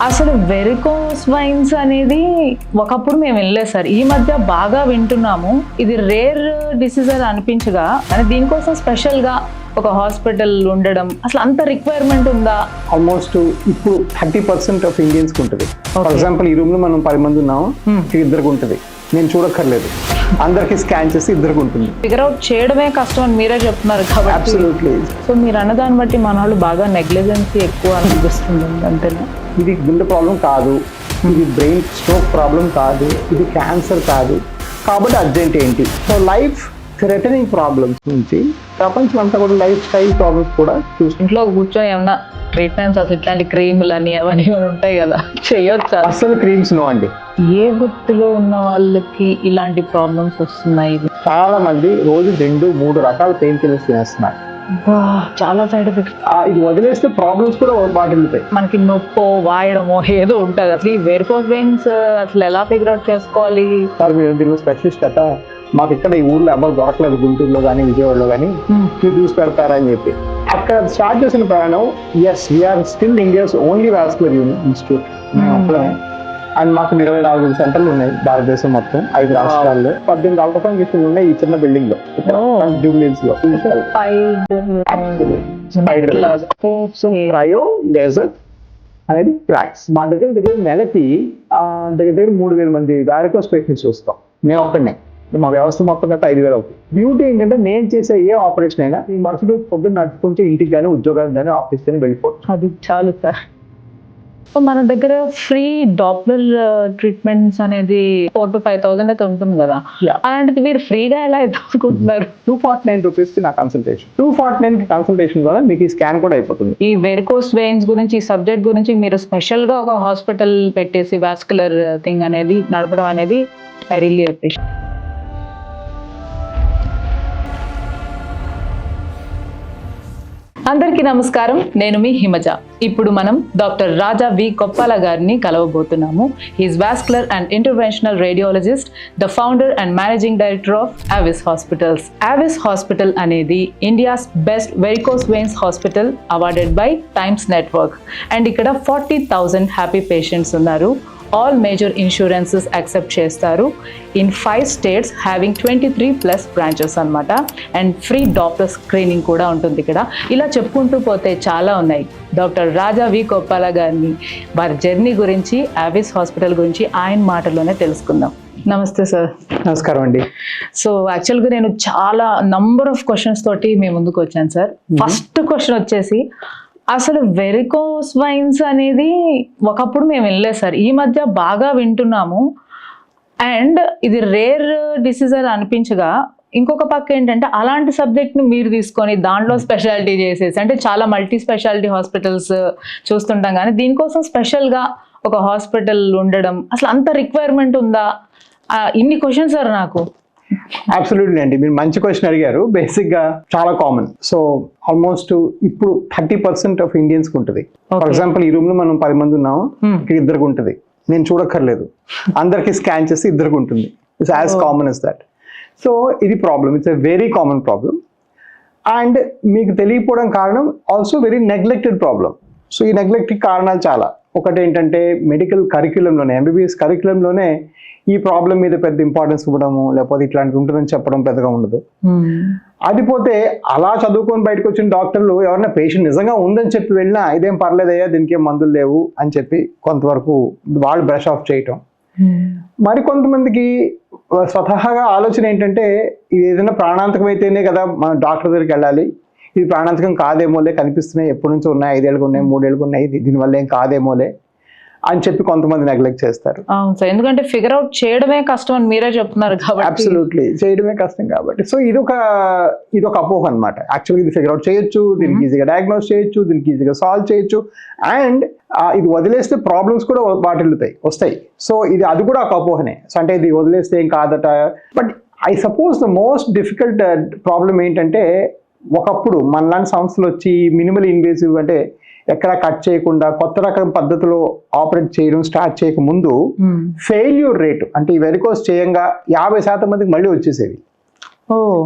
అసలు varicose wines అనేది ఒకప్పుడు మేము వినలేదు సార్. ఈ మధ్య బాగా వింటున్నాము. ఇది రేర్ డిసీజ్ అని అనిపించగా, కానీ దీనికోసం స్పెషల్ గా ఒక హాస్పిటల్ ఉండడం అసలు అంత రిక్వైర్మెంట్ ఉందా? ఆల్మోస్ట్ ఇప్పుడు 30% ఆఫ్ ఇండియన్స్ ఉంటుంది. ఫర్ ఎగ్జాంపుల్ ఈ రూమ్ లో మనం 10 మంది ఉన్నాము, ఇద్దరికి ఉంటుంది. నేను చూడక్కర్లేదు, అందరికి స్కాన్ చేసి ఇద్దరికి ఉంటుంది. ఫిగర్ అవుట్ చేయడమే కష్టం అని మీరే చెప్తున్నారు కాబట్టి. అబ్సల్యూట్లీ. సో మీరు అన్నదాన్ని బట్టి మన వాళ్ళు బాగా నెగ్లిజెన్సీ ఎక్కువ అనిపిస్తుంది అంతేనా? ఇది గుండె ప్రాబ్లం కాదు, ఇది బ్రెయిన్ స్ట్రోక్ ప్రాబ్లం కాదు, ఇది క్యాన్సర్ కాదు. కాబట్టి అర్జెంట్ ఏంటి? సో లైఫ్ థ్రెటనింగ్ ప్రాబ్లమ్స్ నుంచి ప్రపంచం అంతా కూడా లైఫ్ స్టైల్ ప్రాబ్లమ్స్ కూడా చూసి ఇంట్లో కూర్చొని ఏమన్నా ట్రీట్మెంట్స్ అసలు ఇట్లాంటి క్రీములు అని అవన్నీ ఉంటాయి కదా, చేయొచ్చు? అసలు క్రీమ్స్ నో అండి. ఏ గుర్తులో ఉన్న వాళ్ళకి ఇలాంటి ప్రాబ్లమ్స్ వస్తున్నాయి? చాలా మంది రోజు 2-3 రకాల పెయిన్ కిల్లర్స్ తినేస్తున్నారు. చాలా సైడ్ ఎఫెక్ట్స్. ఇది వదిలేస్తే ప్రాబ్లమ్స్ కూడా బాటిల్తాయి. మనకి నొప్పో వాయడమో ఏదో ఉంటుంది. అసలు ఈ వెరికోస్ వెయిన్స్ అసలు ఎలా ఫిగర్ అవుట్ చేసుకోవాలి? సార్ మీరు దీనిలో స్పెషలిస్ట్ అట, మాకు ఇక్కడ ఈ ఊర్లో ఎవరు దొరకలేదు, గుంటూరులో కానీ విజయవాడలో కానీ, మీరు చూసి పెడతారని చెప్పి అక్కడ స్టార్ట్ చేసిన ప్రయాణం. Yes, we are still India's only vascular institute. And మాకు 24 సెంటర్లు ఉన్నాయి భారతదేశం మొత్తం 5 రాష్ట్రాల్లో. 18 అల్ట్రాసౌండ్ ఉన్నాయి ఈ చిన్న బిల్డింగ్ లో, జూబ్లీహిల్స్ లో. అనేది క్రాక్స్. మా దగ్గర నెలకి దగ్గర 3,000 మంది వారికోస్ పేషెంట్స్ చూస్తాం. నేను ఒక్కడనే, మా వ్యవస్థ మొత్తం గట్ట 5,000 అవుతుంది. బ్యూటీ ఏంటంటే నేను చేసే ఏ ఆపరేషన్ అయినా ఈ మనుషులు పొద్దున్న నడుచుకుంటే ఇంటికి కానీ ఉద్యోగానికి కానీ ఆఫీస్ కానీ వెళ్ళిపోతుంది. అది చాలు సార్. మన దగ్గర ఫ్రీ డాప్లర్ ట్రీట్మెంట్స్ అనేది 4,000 to 5,000 అయితే ఉంటుంది కదా, అలాంటిది మీరు ఫ్రీగా ఎలా ఎదుర్కొంటున్నారు? 249 రూపీస్ నా కన్సల్టేషన్. 249 కన్సల్టేషన్ ద్వారా మీకు ఈ స్కాన్ కూడా అయిపోతుంది. ఈ వెరికోస్ వెయిన్స్ గురించి, ఈ సబ్జెక్ట్ గురించి మీరు స్పెషల్ గా ఒక హాస్పిటల్ పెట్టేసి వాస్కులర్ థింగ్ అనేది నడపడం అనేది ఐ రియల్లీ అప్రిషియేట్. అందరికీ నమస్కారం, నేను మీ హిమజ. ఇప్పుడు మనం డాక్టర్ రాజా వి కొప్పాల గారిని కలవబోతున్నాము. He's vascular and interventional radiologist, the founder and managing director of Avis hospitals. Avis hospital అనేది India's best varicose veins hospital awarded by Times network. And ఇక్కడ 40,000 హ్యాపీ పేషెంట్స్ ఉన్నారు. ఆల్ మేజర్ ఇన్సూరెన్సెస్ యాక్సెప్ట్ చేస్తారు. In 5 states having 23+ branches అనమాట. And free doctor screening కూడా ఉంటుంది ఇక్కడ. ఇలా చెప్పుకుంటూ పోతే చాలా ఉన్నాయి. డాక్టర్ రాజా వి కొప్పాల గారిని, వారి జర్నీ గురించి, ఆవిస్ హాస్పిటల్ గురించి ఆయన మాటల్లోనే తెలుసుకుందాం. నమస్తే సార్. నమస్కారం అండి. సో యాక్చువల్గా నేను చాలా నంబర్ ఆఫ్ క్వశ్చన్స్ తోటి మీ ముందుకు వచ్చాను సార్. ఫస్ట్ క్వశ్చన్ వచ్చేసి, అసలు వెరికోస్ వైన్స్ అనేది ఒకప్పుడు మేము వినలేదు సార్. ఈ మధ్య బాగా వింటున్నాము. అండ్ ఇది రేర్ డిసీజ్ అని అనిపించగా, ఇంకొక పక్క ఏంటంటే అలాంటి సబ్జెక్ట్ని మీరు తీసుకొని దాంట్లో స్పెషాలిటీ చేసేసి, అంటే చాలా మల్టీ స్పెషాలిటీ హాస్పిటల్స్ చూస్తుంటాం, కానీ దీనికోసం స్పెషల్గా ఒక హాస్పిటల్ ఉండడం అసలు అంత రిక్వైర్మెంట్ ఉందా? ఇన్ని క్వశ్చన్స్ సార్ నాకు. అబ్సల్యూట్లీ అండి, మీరు మంచి క్వశ్చన్ అడిగారు. బేసిక్ గా చాలా కామన్. సో ఆల్మోస్ట్ ఇప్పుడు 30% ఆఫ్ ఇండియన్స్ ఉంటుంది. ఫర్ ఎగ్జాంపుల్ ఈ రూమ్ లో మనం 10 మంది ఉన్నాము, ఇక్కడ ఇద్దరికి ఉంటుంది. నేను చూడక్కర్లేదు, అందరికి స్కాన్ చేసి ఇద్దరికి ఉంటుంది. ఇట్స్ యాజ్ కామన్ as దట్. సో ఇది problem, it's a very common problem. And మీకు తెలియకపోవడం కారణం also very neglected problem. So ఈ నెగ్లెక్ట్ కారణాలు చాలా. ఒకటి ఏంటంటే మెడికల్ కరిక్యులంలోనే, MBBS కరిక్యులంలోనే ఈ ప్రాబ్లం మీద పెద్ద ఇంపార్టెన్స్ ఇవ్వడము, లేకపోతే ఇట్లాంటిది ఉంటుందని చెప్పడం పెద్దగా ఉండదు. అది పోతే అలా చదువుకొని బయటకు వచ్చిన డాక్టర్లు ఎవరైనా పేషెంట్ నిజంగా ఉందని చెప్పి వెళ్ళినా ఇదేం పర్లేదయ్యా, దీనికి ఏం మందులు లేవు అని చెప్పి కొంతవరకు వాళ్ళు బ్రష్ ఆఫ్ చేయటం. మరి కొంతమందికి స్వతహాగా ఆలోచన ఏంటంటే, ఇది ఏదైనా ప్రాణాంతకం అయితేనే కదా మన డాక్టర్ దగ్గరికి వెళ్ళాలి, ఇది ప్రాణాంతకం కాదేమోలే, కనిపిస్తున్నాయి, ఎప్పటి నుంచో ఉన్నాయి, 5 ఏళ్ళకు ఉన్నాయి, 3 ఏళ్ళకు ఉన్నాయి, దీనివల్ల ఏం కాదేమోలే అని చెప్పి కొంతమంది నెగ్లెక్ట్ చేస్తారు. అవును సార్, ఎందుకంటే ఫిగర్ అవుట్ చేయడమే కష్టం అని మీరే చెప్తున్నారు కాబట్టి. అబ్సల్యూట్లీ, చేయడమే కష్టం కాబట్టి. సో ఇదొక అపోహ అనమాట. యాక్చువల్గా ఇది ఫిగర్ అవుట్ చేయొచ్చు, దీనికి ఈజీగా డయాగ్నోస్ చేయొచ్చు, దీనికి ఈజీగా సాల్వ్ చేయొచ్చు. అండ్ ఇది వదిలేస్తే ప్రాబ్లమ్స్ కూడా వస్తాయి. సో అది కూడా ఒక అపోహనే. సో అంటే ఇది వదిలేస్తే ఏం కాదట. But I suppose the most difficult problem ఏంటంటే, ఒకప్పుడు మనలాంటి సంస్థలు వచ్చి మినిమల్ ఇన్వేసివ్, అంటే ఎక్కడ కట్ చేయకుండా కొత్త రకం పద్ధతిలో ఆపరేట్ చేయడం స్టార్ట్ చేయక ముందు ఫెయిల్యూర్ రేటు, అంటే ఈ వెరికోస్ చేయంగా 50% మందికి మళ్ళీ వచ్చేసేవి.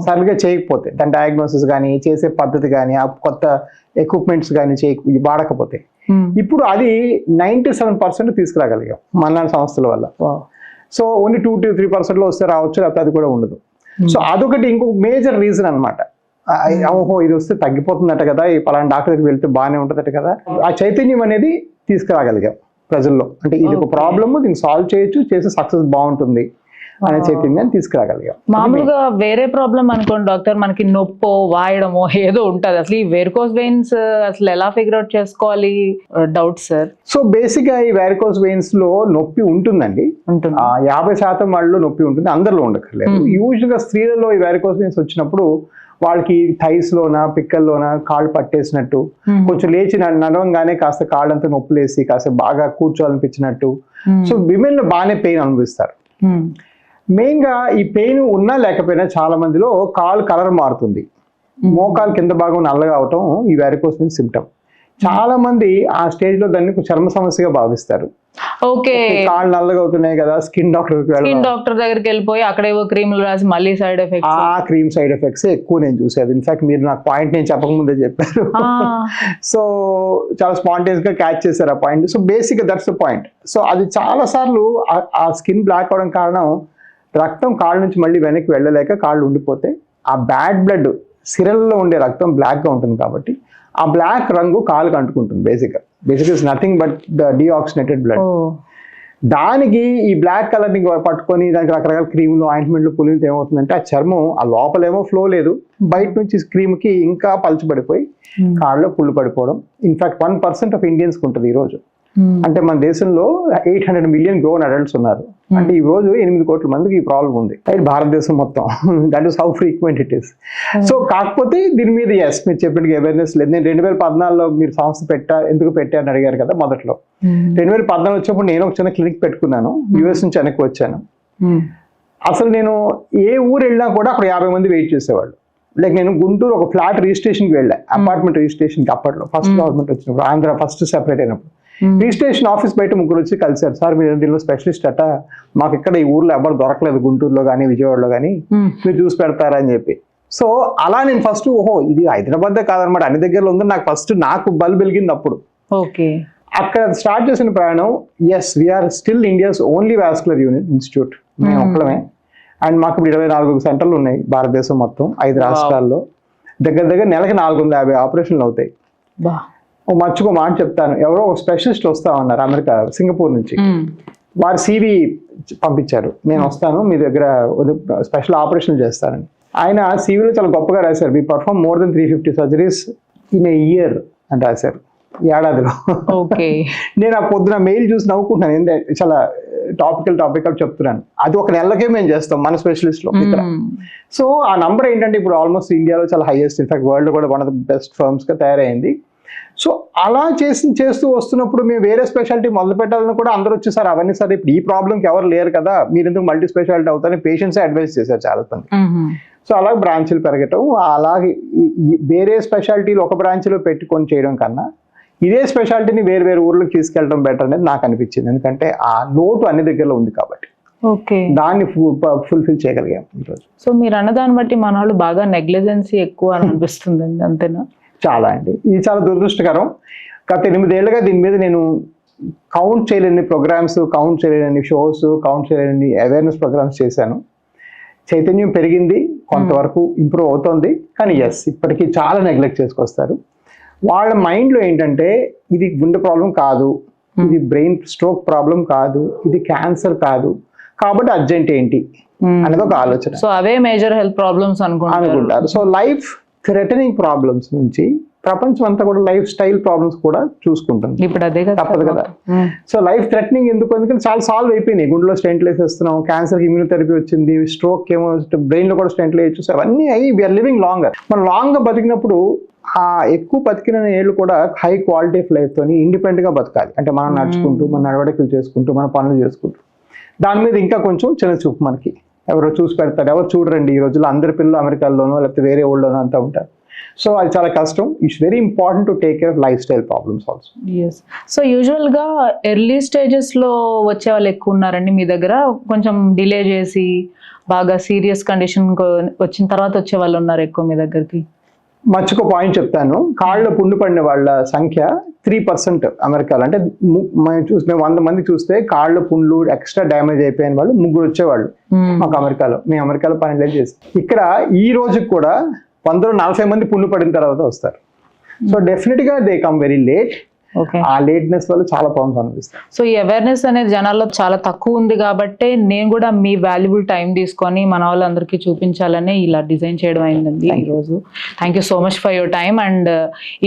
సరిగ్గా చేయకపోతే, దాని డయాగ్నోసిస్ కానీ, చేసే పద్ధతి కానీ, ఆ కొత్త ఎక్విప్మెంట్స్ కానీ వాడకపోతే. ఇప్పుడు అది 97% తీసుకురాగలిగాం మన సంస్థల వల్ల. సో ఓన్లీ 2-3% వస్తే రావచ్చు, లేకపోతే అది కూడా ఉండదు. సో అదొకటి ఇంకొక మేజర్ రీజన్ అనమాట. ఓహో ఇది వస్తే తగ్గిపోతుందట కదా, ఈ పలానా డాక్టర్ దగ్గరికి వెళ్తే బాగానే ఉంటుందట కదా, ఆ చైతన్యం అనేది తీసుకురాగలిగాం ప్రజల్లో. అంటే ఇది ఒక ప్రాబ్లమ్, దీన్ని సాల్వ్ చేయొచ్చు, చేసే సక్సెస్ బాగుంటుంది అనే చైతన్యాన్ని తీసుకురాగలిగాం. మామూలుగా వేరే ప్రాబ్లం అనుకోండి డాక్టర్, మనకి నొప్పో వాయడమో ఏదో ఉంటది, అసలు ఈ వెరికోస్ వెయిన్స్ అసలు ఎలా ఫిగర్ అవుట్ చేసుకోవాలి? Doubt sir. సో బేసిక్ గా ఈ వెరికోస్ వెయిన్స్ లో నొప్పి ఉంటుందండి. 50% వాళ్ళు నొప్పి ఉంటుంది, అందరిలో ఉండక్కర్లేదు. యూజువల్ గా స్త్రీలలో ఈ వెరికోస్ వెయిన్స్ వచ్చినప్పుడు వాళ్ళకి థైస్ లోన పిక్కల్లోన కాళ్ళు పట్టేసినట్టు, కొంచెం లేచి నడవంగానే కాస్త కాళ్ళంతా నొప్పులేసి కాస్త బాగా కూర్చోవాలనిపించినట్టు. సో విమెన్ లో బాగానే పెయిన్ అనుభవిస్తారు. మెయిన్ గా ఈ పెయిన్ ఉన్నా లేకపోయినా చాలా మందిలో కాలు కలర్ మారుతుంది, మోకాలు కింద భాగం నల్లగా అవటం ఈ వెరికోస్ వెయిన్స్ సిమ్టమ్. చాలా మంది ఆ స్టేజ్ లో దాన్ని చర్మ సమస్యగా భావిస్తారు. ఓకే, కాళ్ళు నల్లగా అవుతున్నాయి కదా, స్కిన్ డాక్టర్ దగ్గరికి వెళ్ళిపోయి అక్కడేవో క్రీములు రాసి మళ్ళీ సైడ్ ఎఫెక్ట్స్. ఆ క్రీమ్ సైడ్ ఎఫెక్ట్స్ ఎక్కువ నేను చూసేది. ఇన్ఫాక్ట్ మీరు నాకు పాయింట్ నేను చెప్పకముందే చెప్పారు. సో చాలా స్పాంటేనియస్ గా క్యాచ్ చేశారు ఆ పాయింట్. సో బేసిక్ గా దట్స్ ద పాయింట్. సో అది చాలా సార్లు ఆ స్కిన్ బ్లాక్ అవడం కారణం రక్తం కాళ్ళ నుంచి మళ్ళీ వెనక్కి వెళ్ళలేక కాళ్ళు ఉండిపోతే ఆ బ్యాడ్ బ్లడ్ సిరల్లో ఉండే రక్తం బ్లాక్ గా ఉంటుంది కాబట్టి ఆ బ్లాక్ రంగు కాలుకి అంటుకుంటుంది. Basic is nothing but the deoxygenated blood. దానికి ఈ బ్లాక్ కలర్ ని పట్టుకొని దానికి రకరకాల క్రీములు ఆయింట్మెంట్లు పులిమితే ఏమవుతుందంటే ఆ చర్మం ఆ లోపలేమో ఫ్లో లేదు, బయట నుంచి క్రీమ్ కి ఇంకా పలుచబడిపోయి కాళ్ళలో పుళ్ళు పడిపోవడం. ఇన్ఫాక్ట్ 1% ఆఫ్ ఇండియన్స్ ఉంటుంది ఈ రోజు. అంటే మన దేశంలో 800 మిలియన్ గ్రోన్ అడల్ట్స్ ఉన్నారు. అంటే ఈ రోజు 8 కోట్ల మందికి ఈ ప్రాబ్లం ఉంది భారతదేశం మొత్తం. That is how frequent it is. So కాకపోతే దీని మీద మీరు చెప్పినట్టుగా అవేర్నెస్ లేదు. నేను 2014లో మీరు సంస్థ ఎందుకు పెట్టారని అడిగారు కదా మొదట్లో. 2014 వచ్చినప్పుడు నేను ఒక చిన్న క్లినిక్ పెట్టుకున్నాను, యుఎస్ నుంచి వెనక్కి వచ్చాను. అసలు నేను ఏ ఊరు వెళ్ళినా కూడా అక్కడ 50 మంది వెయిట్ చేసేవాళ్ళు. లైక్ నేను గుంటూరు ఒక ఫ్లాట్ రిజిస్ట్రేషన్కి వెళ్ళా, అపార్ట్మెంట్ రిజిస్ట్రేషన్కి. అప్పట్లో ఫస్ట్ గవర్నమెంట్ వచ్చినప్పుడు, ఆంధ్ర ఫస్ట్ సెపరేట్ అయినప్పుడు రిజిస్ట్రేషన్ ఆఫీస్ బయట ముగ్గురు వచ్చి కలిసారు. సార్ మీరు దీనిలో స్పెషలిస్ట్ అట, మాకు ఇక్కడ ఈ ఊర్లో ఎవరు దొరకలేదు, గుంటూరులో కానీ విజయవాడలో కానీ, మీరు చూసి పెడతారా అని చెప్పి. సో అలా నేను ఫస్ట్ ఓహో ఇది హైదరాబాద్ కాదనమాట, అన్ని దగ్గరలో ఉంది. నాకు బల్బ్ వెలిగింది అప్పుడు. ఓకే, అక్కడ స్టార్ట్ చేసిన ప్రయాణం. Yes, we are still India's only vascular unit institute, మేము ఒక్కడమే. అండ్ మాకు ఇప్పుడు 24 సెంటర్లు ఉన్నాయి భారతదేశం మొత్తం 5 రాష్ట్రాల్లో. దగ్గర నెలకి 450 ఆపరేషన్లు అవుతాయి. మర్చికో మాట చెప్తాను, ఎవరో ఒక స్పెషలిస్ట్ వస్తా ఉన్నారు అమెరికా, సింగపూర్ నుంచి. వారు CV పంపించారు, నేను వస్తాను మీ దగ్గర స్పెషల్ ఆపరేషన్ చేస్తానని. ఆయన CVలో చాలా గొప్పగా రాశారు, we perform more than 350 surgeries in a year అని రాశారు, ఏడాదిలో. నేను ఆ పొద్దున మెయిల్ చూసి నవ్వుకుంటున్నాను, ఏంటంటే చాలా టాపికల్ చెప్తున్నాను. అది ఒక నెలకే మేము చేస్తాం మన స్పెషలిస్ట్ లో ఇక్కడ. సో ఆ నంబర్ ఏంటంటే ఇప్పుడు ఆల్మోస్ట్ ఇండియాలో చాలా హైయెస్ట్, ఇన్ఫాక్ట్ వరల్డ్ కూడా one of the best firms గా తయారైంది. సో అలా చేస్తూ వస్తున్నప్పుడు మేము వేరే స్పెషాలిటీ మొదలు పెట్టాలని కూడా అందరూ వచ్చేసారు. అవన్నీ సరే ఇప్పుడు ఈ ప్రాబ్లంకి ఎవరు లేరు కదా, మీరు ఎందుకు మల్టీ స్పెషాలిటీ అవుతారని పేషెంట్స్ అడ్వైస్ చేశారు చాలా మంది. సో అలాగే బ్రాంచ్లు పెరగటం, అలాగే వేరే స్పెషాలిటీలు ఒక బ్రాంచ్లో పెట్టుకొని చేయడం కన్నా ఇదే స్పెషాలిటీని వేరు ఊర్లకు తీసుకెళ్ళడం బెటర్ అనేది నాకు అనిపించింది. ఎందుకంటే ఆ లోటు అన్ని దగ్గరలో ఉంది కాబట్టి దాన్ని ఫుల్ఫిల్ చేయగలిగాం ఈరోజు. సో మీరు అన్నదాన్ని బట్టి మన వాళ్ళు బాగా నెగ్లిజెన్సీ ఎక్కువ అని అనిపిస్తుంది, అంతేనా? చాలా అండి, ఇది చాలా దురదృష్టకరం. గత 8 ఏళ్ళుగా దీని మీద నేను కౌంట్ చేయలేని ప్రోగ్రామ్స్, కౌంట్ చేయలేని షోస్, కౌంట్ చేయలేని అవేర్నెస్ ప్రోగ్రామ్స్ చేశాను. చైతన్యం పెరిగింది, కొంతవరకు ఇంప్రూవ్ అవుతోంది. కానీ ఎస్, ఇప్పటికీ చాలా నెగ్లెక్ట్ చేసుకొస్తారు. వాళ్ళ మైండ్లో ఏంటంటే ఇది గుండె ప్రాబ్లం కాదు, ఇది బ్రెయిన్ స్ట్రోక్ ప్రాబ్లం కాదు, ఇది క్యాన్సర్ కాదు, కాబట్టి అర్జెంట్ ఏంటి అనేది ఒక ఆలోచన. సో అవే మేజర్ హెల్త్ ప్రాబ్లమ్స్ అనుకుంటారు. సో లైఫ్ థ్రెటనింగ్ ప్రాబ్లమ్స్ నుంచి ప్రపంచం అంతా కూడా లైఫ్ స్టైల్ ప్రాబ్లమ్స్ కూడా చూసుకుంటుంది, ఇప్పుడు అదే తప్పదు కదా. సో లైఫ్ థ్రెటనింగ్ ఎందుకు, ఎందుకంటే చాలా సాల్వ్ అయిపోయినాయి. గుండెలో స్టెంట్లు వేసేస్తున్నాం, క్యాన్సర్కి ఇమ్యూనోథెరపీ వచ్చింది, స్ట్రోక్ ఏమో బ్రెయిన్ లో కూడా స్టెంట్లు వేయచ్చు. సో అవన్నీ అయ్యి వీఆర్ లివింగ్ లాంగర్. మనం లాంగ్ గా బతికినప్పుడు ఆ ఎక్కువ బతికిన ఏళ్ళు కూడా హై క్వాలిటీ ఆఫ్ లైఫ్ తోని ఇండిపెండెంట్ గా బతకాలి. అంటే మనం నడుచుకుంటూ, మన నడవడికలు చేసుకుంటూ, మన పనులు చేసుకుంటూ. దాని మీద ఇంకా కొంచెం చిన్న చూపు మనకి. ఎవరో చూసి పెడతారు, ఎవరు చూడరండి. ఈ రోజుల్లో అందరి పిల్లలు అమెరికాలోనో లేకపోతే వేరే ఊళ్ళోనో అంతా ఉంటారు. సో అది చాలా కష్టం. It's very important to take care of life style problems also. So usual గా ఎర్లీ స్టేజెస్ లో వచ్చే వాళ్ళు ఎక్కువ ఉన్నారండి మీ దగ్గర? కొంచెం డిలే చేసి బాగా సీరియస్ కండిషన్ వచ్చిన తర్వాత వచ్చే వాళ్ళు ఉన్నారు ఎక్కువ మీ దగ్గరికి? మర్చికో పాయింట్ చెప్తాను. కాళ్ళ పుండు పడిన వాళ్ళ సంఖ్య 3% అమెరికాలో. అంటే మేము 100 మంది చూస్తే కాళ్ళ పుండ్లు ఎక్స్ట్రా డ్యామేజ్ అయిపోయిన వాళ్ళు 3 వచ్చేవాళ్ళు మాకు అమెరికాలో. మేము అమెరికాలో 12 ఏళ్ళు చేస్తాం. ఇక్కడ ఈ రోజుకి కూడా 140 మంది పుండు పడిన తర్వాత వస్తారు. సో డెఫినెట్ గా దే కమ్ వెరీ లేట్. ఆ లేట్నెస్ వల్ల చాలా ప్రాబ్లమ్స్ అనిపిస్తాయి. సో ఈ అవేర్నెస్ అనేది జనాల్లో చాలా తక్కువ ఉంది కాబట్టి నేను కూడా మీ వాల్యుబుల్ టైం తీసుకొని మన వాళ్ళందరికీ చూపించాలని ఇలా డిజైన్ చేయడం అయిందండి ఈ రోజు. Thank you so much for your time. And